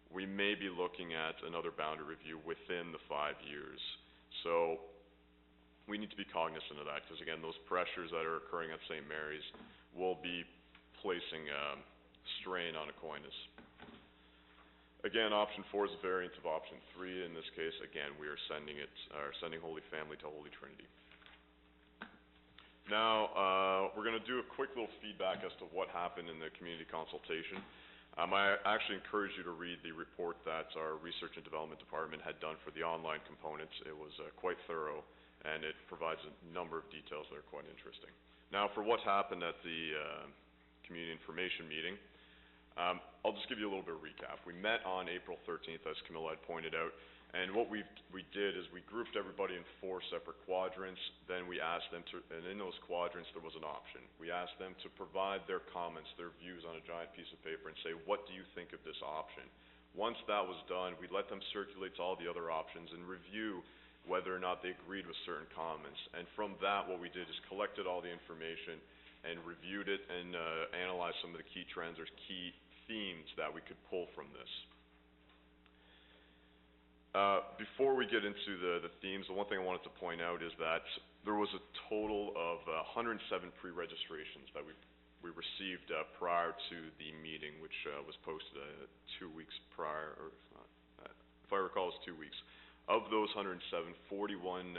we may be looking at another boundary review within the 5 years. So we need to be cognizant of that, because again, those pressures that are occurring at St. Mary's will be placing strain on Aquinas. Again, option 4 is a variant of option 3. In this case, again, we are sending Holy Family to Holy Trinity. Now, we're going to do a quick little feedback as to what happened in the community consultation. I actually encourage you to read the report that our Research and Development Department had done for the online components. It was quite thorough, and it provides a number of details that are quite interesting. Now, for what happened at the community information meeting, I'll just give you a little bit of recap. We met on April 13th, as Camilla had pointed out, and what we did is we grouped everybody in 4 separate quadrants. Then we asked them to, and in those quadrants there was an option. We asked them to provide their comments, their views on a giant piece of paper and say, what do you think of this option? Once that was done, we let them circulate to all the other options and review whether or not they agreed with certain comments. And from that, what we did is collected all the information and reviewed it and analyzed some of the key trends or key themes that we could pull from this. Before we get into the themes, the one thing I wanted to point out is that there was a total of 107 pre-registrations that we received prior to the meeting, which was posted 2 weeks prior, or if I recall, it was 2 weeks. Of those 107, 41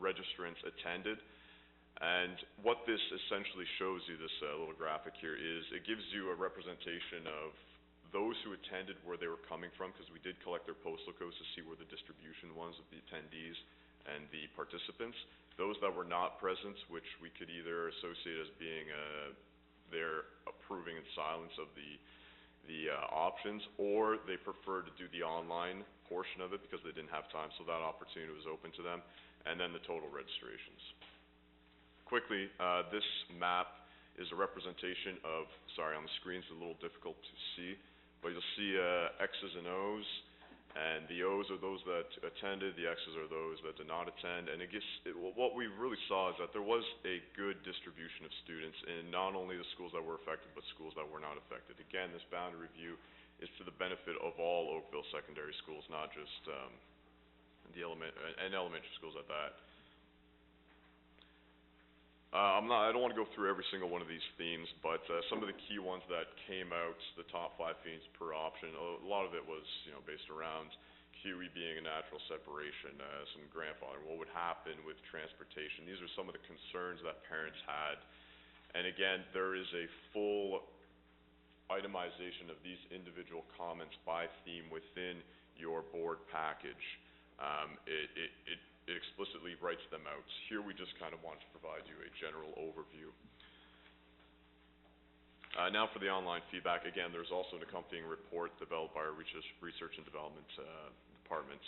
registrants attended, and what this essentially shows you, this little graphic here, is it gives you a representation of those who attended, where they were coming from, because we did collect their postal codes to see where the distribution was of the attendees and the participants. Those that were not present, which we could either associate as being they're approving in silence of the options, or they preferred to do the online portion of it because they didn't have time, so that opportunity was open to them, and then the total registrations. Quickly, this map is a representation of, sorry, on the screen it's a little difficult to see, but you'll see X's and O's, and the O's are those that attended, the X's are those that did not attend, and what we really saw is that there was a good distribution of students in not only the schools that were affected, but schools that were not affected. Again, this boundary review is to the benefit of all Oakville secondary schools, not just elementary schools at that. I don't want to go through every single one of these themes, but some of the key ones that came out, the top 5 themes per option, a lot of it was, based around QE being a natural separation, some grandfathering, what would happen with transportation. These are some of the concerns that parents had. And again, there is a full itemization of these individual comments by theme within your board package. It explicitly writes them out. Here we just kind of want to provide you a general overview. Now for the online feedback. Again, there's also an accompanying report developed by our research and development department.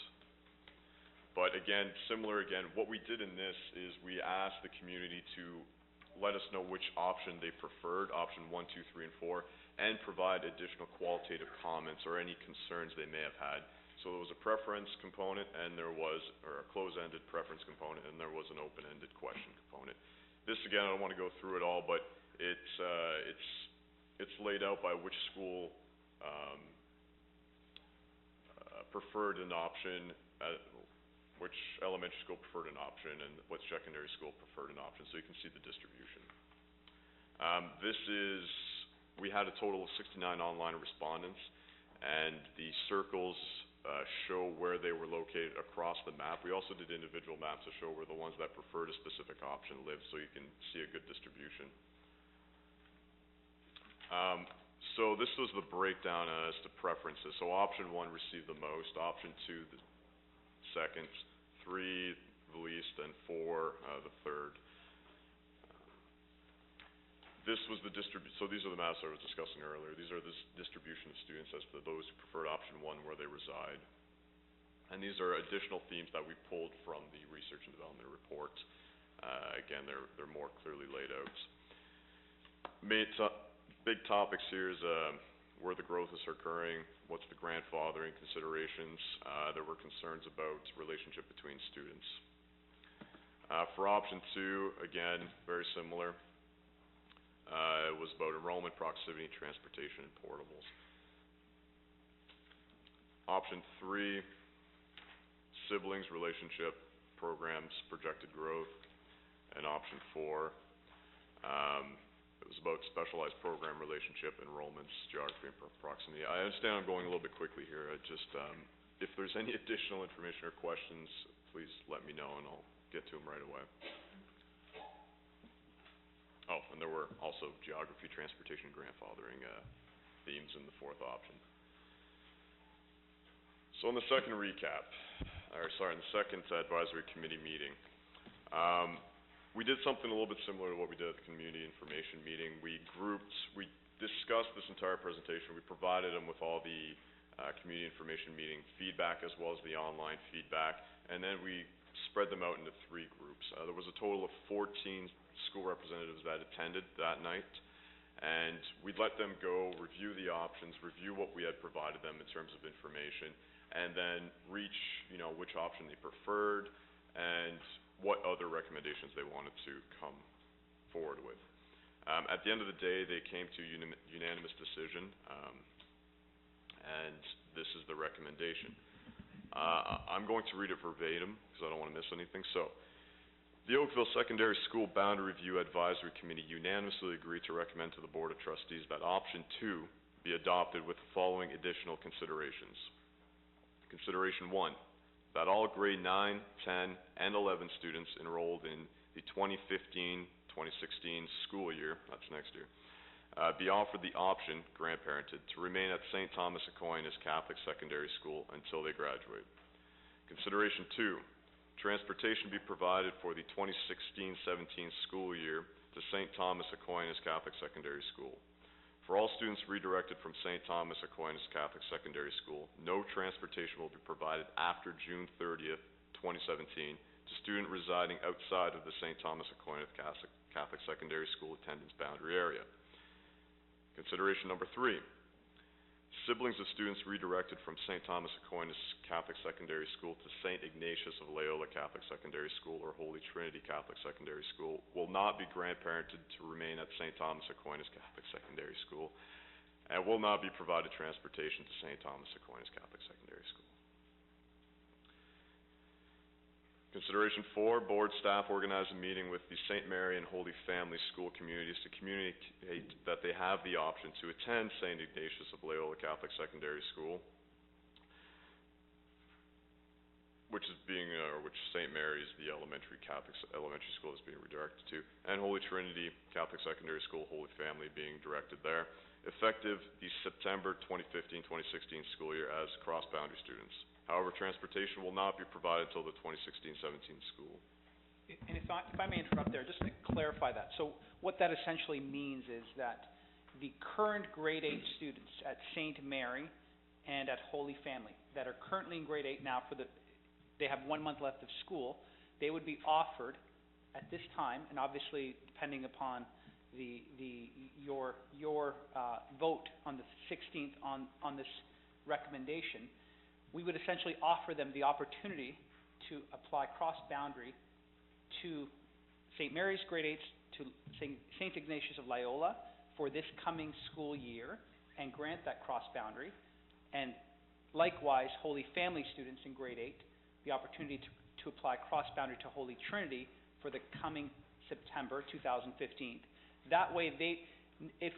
But again, what we did in this is we asked the community to let us know which option they preferred, option 1, 2, 3, and 4, and provide additional qualitative comments or any concerns they may have had. So there was a preference component, and there was, or a close-ended preference component, and there was an open-ended question component. This, again, I don't want to go through it all, but it's laid out by which school preferred an option, which elementary school preferred an option, and which secondary school preferred an option, so you can see the distribution. We had a total of 69 online respondents, and the circles show where they were located across the map. We also did individual maps to show where the ones that preferred a specific option lived, so you can see a good distribution. So this was the breakdown as to preferences. So option 1 received the most, option 2 the second, 3 the least, and 4 the third. This was the so these are the maps I was discussing earlier. These are the distribution of students as to those who preferred option 1 where they reside. And these are additional themes that we pulled from the research and development report. Again, they're more clearly laid out. Big topics here is where the growth is occurring, what's the grandfathering considerations. There were concerns about relationship between students. For option 2, again, very similar. It was about enrollment, proximity, transportation, and portables. Option 3, siblings, relationship, programs, projected growth. And option 4, it was about specialized program relationship, enrollments, geography, and proximity. I understand I'm going a little bit quickly here. If there's any additional information or questions, please let me know and I'll get to them right away. Oh, and there were also geography, transportation, and grandfathering themes in the 4th option. So in the second in the second advisory committee meeting, we did something a little bit similar to what we did at the community information meeting. We discussed this entire presentation. We provided them with all the community information meeting feedback as well as the online feedback, and then we spread them out into 3 groups. There was a total of 14 school representatives that attended that night, and we'd let them go review the options, review what we had provided them in terms of information, and then reach, which option they preferred and what other recommendations they wanted to come forward with. At the end of the day, they came to a unanimous decision, and this is the recommendation. I'm going to read it verbatim because I don't want to miss anything. So, the Oakville Secondary School Boundary Review Advisory Committee unanimously agreed to recommend to the Board of Trustees that option 2 be adopted with the following additional considerations. Consideration 1, that all grade 9, 10, and 11 students enrolled in the 2015-2016 school year, that's next year, be offered the option, grandparented, to remain at St. Thomas Aquinas Catholic Secondary School until they graduate. Consideration 2, transportation be provided for the 2016-17 school year to St. Thomas Aquinas Catholic Secondary School. For all students redirected from St. Thomas Aquinas Catholic Secondary School, no transportation will be provided after June 30th, 2017 to student residing outside of the St. Thomas Aquinas Catholic Secondary School attendance boundary area. Consideration number 3, siblings of students redirected from St. Thomas Aquinas Catholic Secondary School to St. Ignatius of Loyola Catholic Secondary School or Holy Trinity Catholic Secondary School will not be grandparented to remain at St. Thomas Aquinas Catholic Secondary School and will not be provided transportation to St. Thomas Aquinas Catholic Secondary School. Consideration 4, board staff organize a meeting with the St. Mary and Holy Family school communities to communicate that they have the option to attend St. Ignatius of Loyola Catholic Secondary School, which St. Mary's, the elementary school, is being redirected to, and Holy Trinity Catholic Secondary School, Holy Family, being directed there, effective the September 2015-2016 school year as cross-boundary students. However, transportation will not be provided until the 2016-17 school. And if I may interrupt there, just to clarify that. So what that essentially means is that the current grade 8 students at St. Mary and at Holy Family that are currently in grade 8 now, they have 1 month left of school, they would be offered at this time, and obviously depending upon your vote on the 16th on this recommendation, we would essentially offer them the opportunity to apply cross-boundary to St. Mary's grade 8s, to St. Ignatius of Loyola for this coming school year and grant that cross-boundary, and likewise Holy Family students in grade 8 the opportunity to apply cross-boundary to Holy Trinity for the coming September 2015. That way, if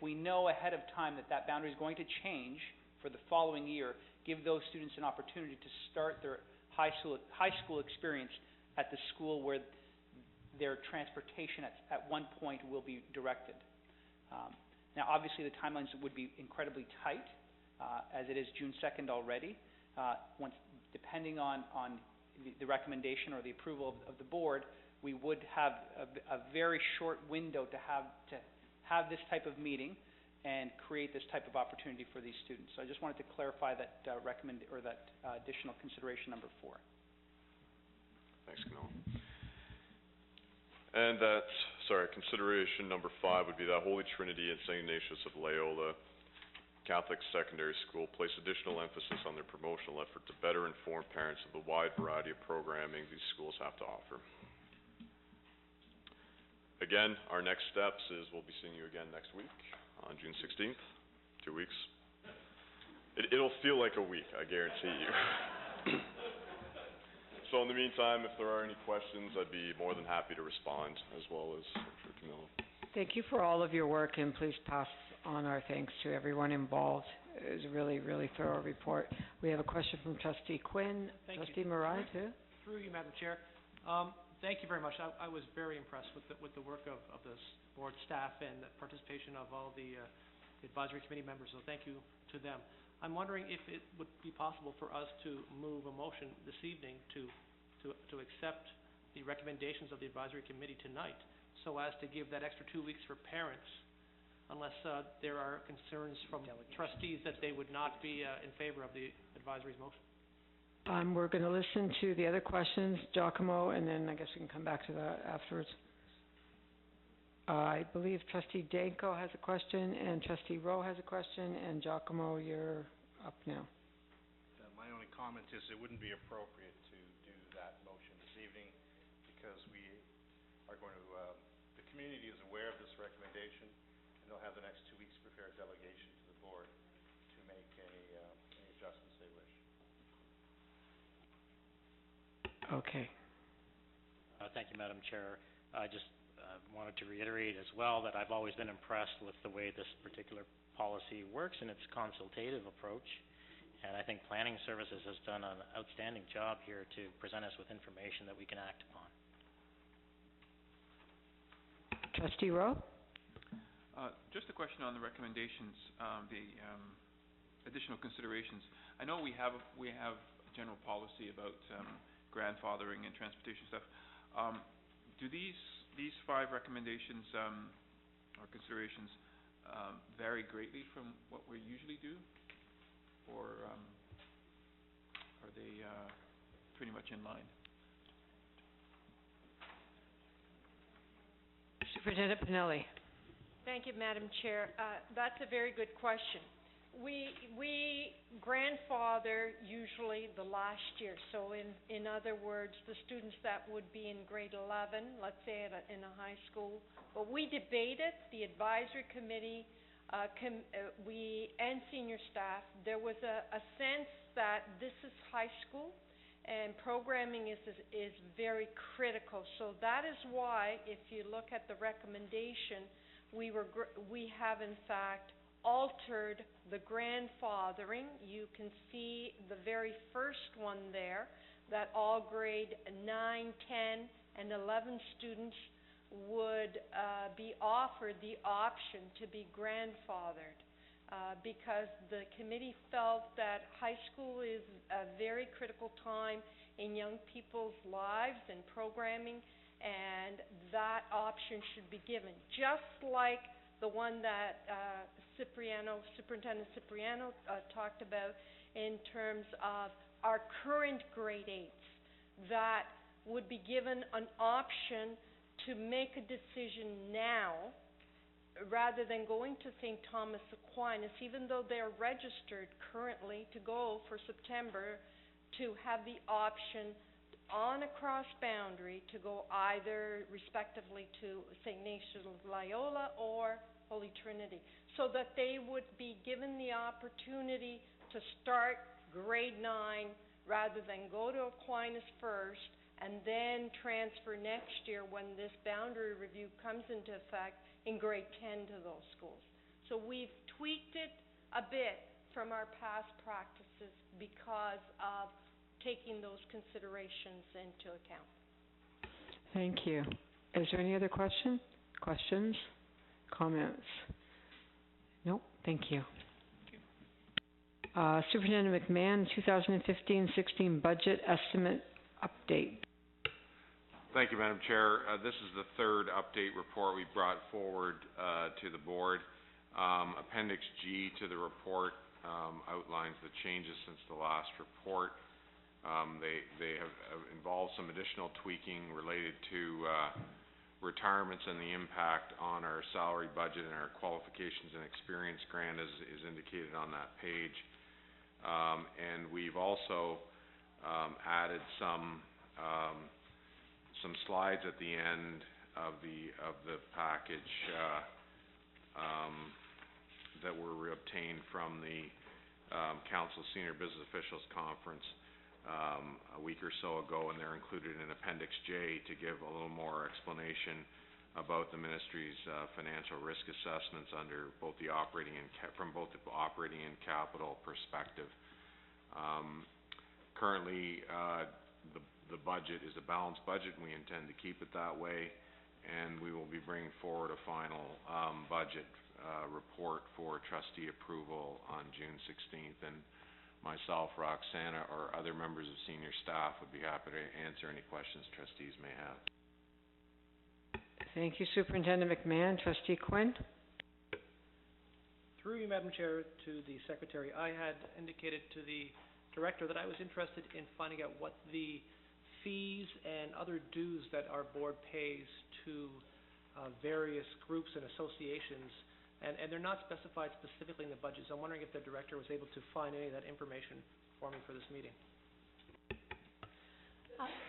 we know ahead of time that boundary is going to change for the following year, give those students an opportunity to start their high school experience at the school where their transportation at one point will be directed. Now, obviously, the timelines would be incredibly tight, as it is June 2nd already. Depending on the recommendation or the approval of the board, we would have a very short window to have this type of meeting and create this type of opportunity for these students. So I just wanted to clarify that additional consideration number 4. Thanks, Camilla. And consideration number 5 would be that Holy Trinity and St. Ignatius of Loyola Catholic Secondary School place additional emphasis on their promotional effort to better inform parents of the wide variety of programming these schools have to offer. Again, our next steps is we'll be seeing you again next week on June 16th, 2 weeks. It'll feel like a week, I guarantee you. So in the meantime, if there are any questions, I'd be more than happy to respond, as well as for Camilla. Thank you for all of your work, and please pass on our thanks to everyone involved. It was a really, really thorough report. We have a question from Trustee Quinn. Trustee Marai, too. Through you, Madam Chair. Thank you very much. I was very impressed with the work of this board staff and the participation of all the advisory committee members, so thank you to them. I'm wondering if it would be possible for us to move a motion this evening to accept the recommendations of the advisory committee tonight, so as to give that extra 2 weeks for parents, unless there are concerns from trustees that they would not be in favor of the advisory's motion. We're going to listen to the other questions, Giacomo, and then I guess we can come back to that afterwards. I believe Trustee Danko has a question, and Trustee Rowe has a question, and Giacomo, you're up now. My only comment is it wouldn't be appropriate to do that motion this evening because we are going to, the community is aware of this recommendation, and they'll have the next 2 weeks to prepare a delegation to the board to make any adjustments they wish. Okay. Thank you, Madam Chair. I just wanted to reiterate as well that I've always been impressed with the way this particular policy works in its consultative approach. And I think Planning Services has done an outstanding job here to present us with information that we can act upon. Trustee Rowe? Just a question on the recommendations, the additional considerations. I know we have a general policy about grandfathering and transportation stuff. Do these 5 recommendations or considerations vary greatly from what we usually do, or are they pretty much in line? Superintendent Pinelli. Thank you, Madam Chair. That's a very good question. We grandfather usually the last year. So in other words, the students that would be in grade 11, let's say in a high school. But we debated, the advisory committee, and senior staff, there was a sense that this is high school and programming is very critical. So that is why, if you look at the recommendation, we have in fact altered the grandfathering. You can see the very first one there, that all grade 9, 10, and 11 students would be offered the option to be grandfathered because the committee felt that high school is a very critical time in young people's lives and programming, and that option should be given. Just like the one that Superintendent Cipriano talked about in terms of our current grade 8s, that would be given an option to make a decision now rather than going to St. Thomas Aquinas, even though they're registered currently to go for September, to have the option on a cross boundary to go either respectively to St. Ignatius of Loyola or Holy Trinity, so that they would be given the opportunity to start grade 9 rather than go to Aquinas first and then transfer next year when this boundary review comes into effect in grade 10 to those schools. So we've tweaked it a bit from our past practices because of taking those considerations into account. Thank you. Is there any other questions? Comments? Nope. Thank you. Superintendent McMahon, 2015-16 budget estimate update. Thank you, Madam Chair. This is the 3rd update report we brought forward to the board. Appendix G to the report outlines the changes since the last report. They have involved some additional tweaking related to retirements and the impact on our salary budget and our qualifications and experience grant is indicated on that page. And we've also added some slides at the end of the package that were obtained from the Council Senior Business Officials Conference a week or so ago, and they're included in Appendix J to give a little more explanation about the ministry's financial risk assessments under both the operating and from both the operating and capital perspective. Currently, the budget is a balanced budget, and we intend to keep it that way, and we will be bringing forward a final budget report for trustee approval on June 16th, and myself, Roxana, or other members of senior staff would be happy to answer any questions trustees may have. Thank you, Superintendent McMahon. Trustee Quinn? Through you, Madam Chair, to the Secretary, I had indicated to the Director that I was interested in finding out what the fees and other dues that our board pays to various groups and associations, and they're not specified specifically in the budget, so I'm wondering if the Director was able to find any of that information for me for this meeting.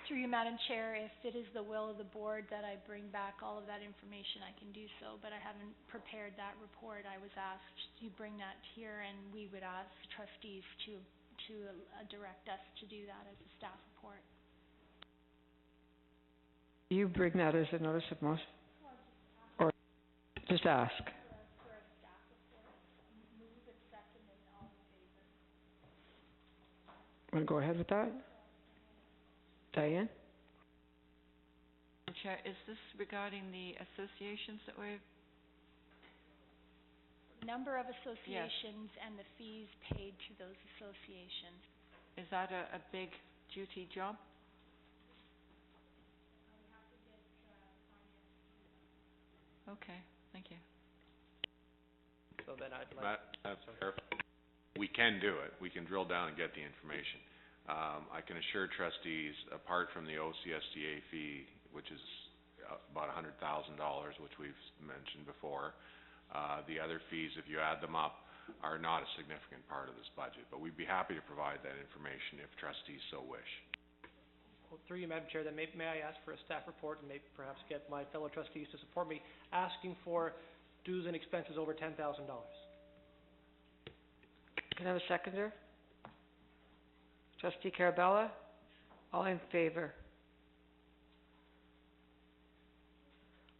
Through you, Madam Chair, if it is the will of the board that I bring back all of that information, I can do so, but I haven't prepared that report. I was asked to bring that here, and we would ask trustees to direct us to do that as a staff report. Do you bring that as a notice of motion? Or just ask? Want to go ahead with that? Diane? Chair, is this regarding the associations that we're, Number of associations and the fees paid to those associations. is that a big duty job? Okay, thank you. So then I'd like... We can do it. We can drill down and get the information. I can assure trustees, apart from the OCSDA fee, which is about $100,000, which we've mentioned before, the other fees, if you add them up, are not a significant part of this budget. But we'd be happy to provide that information if trustees so wish. Well, through you, Madam Chair, then may I ask for a staff report and maybe perhaps get my fellow trustees to support me asking for dues and expenses over $10,000? Can I have a seconder? Trustee Carabella? All in favor?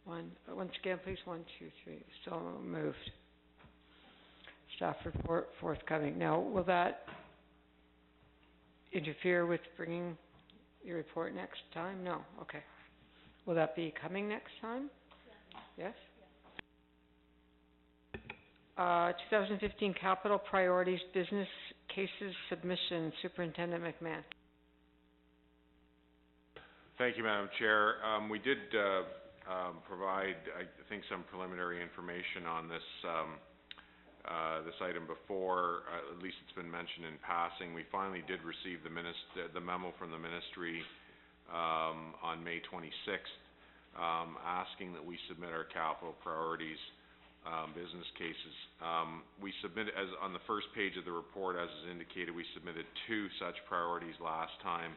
Once again, please, 1, 2, 3. So moved. Staff report forthcoming. Now, will that interfere with bringing your report next time? No? Okay. Will that be coming next time? Yes? 2015 capital priorities, business cases submission, Superintendent McMahon. Thank you, Madam Chair. We did provide, I think, some preliminary information on this this item before. At least it's been mentioned in passing. We finally did receive the memo from the ministry on May 26th, asking that we submit our capital priorities business cases. We submitted, as on the first page of the report, as is indicated, we submitted 2 such priorities last time,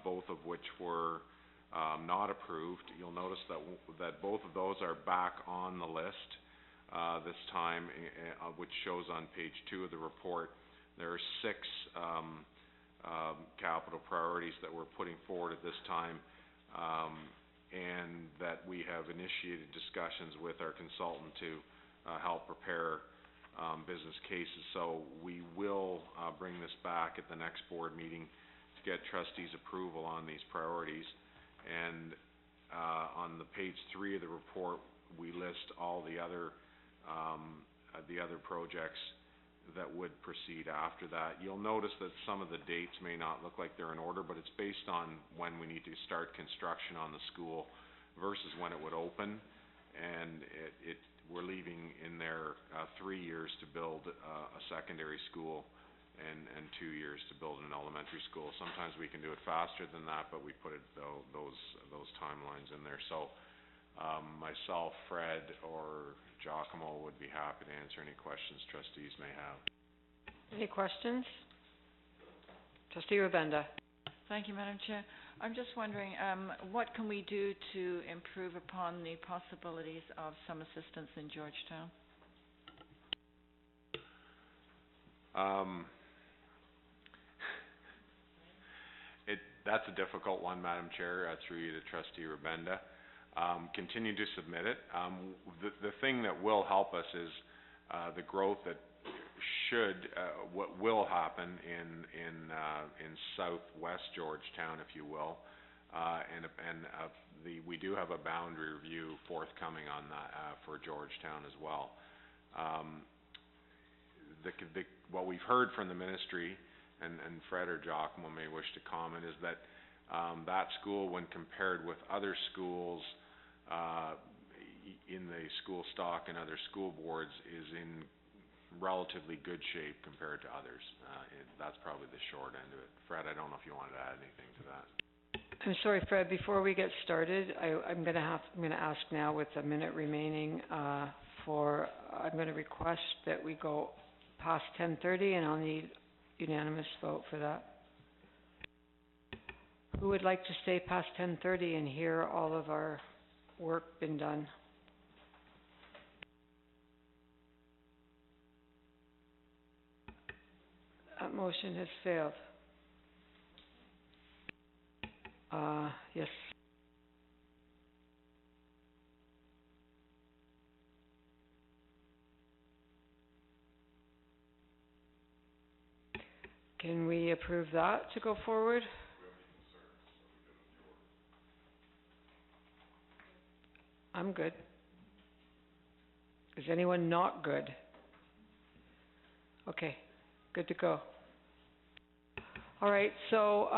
both of which were not approved. You'll notice that both of those are back on the list this time, which shows on page 2 of the report. There are 6 capital priorities that we're putting forward at this time, and that we have initiated discussions with our consultant to help prepare business cases. So we will bring this back at the next board meeting to get trustees' approval on these priorities. And on the page 3 of the report, we list all the other projects that would proceed after that. You'll notice that some of the dates may not look like they're in order, but it's based on when we need to start construction on the school versus when it would open. And we're leaving in there 3 years to build a secondary school and 2 years to build an elementary school. Sometimes we can do it faster than that, but we put those timelines in there. So myself, Fred, or Giacomo would be happy to answer any questions trustees may have. Any questions? Trustee Rabenda. Thank you, Madam Chair. I'm just wondering, what can we do to improve upon the possibilities of some assistance in Georgetown? That's a difficult one, Madam Chair, through you to Trustee Rabenda. Continue to submit it. The thing that will help us is the growth that what will happen in southwest Georgetown, if you will, we do have a boundary review forthcoming on that for Georgetown as well. What we've heard from the ministry, and Fred or Giacomo may wish to comment, is that that school, when compared with other schools in the school stock and other school boards, is in relatively good shape compared to others. That's probably the short end of it. Fred, I don't know if you wanted to add anything to that. I'm sorry, Fred, before we get started, I'm going to ask now, with a minute remaining, I'm going to request that we go past 10:30, and I'll need unanimous vote for that. Who would like to stay past 10:30 and hear all of our work been done? That motion has failed. Yes. we approve that to go forward? I'm good. Is anyone not good? Okay, good to go. All right, so,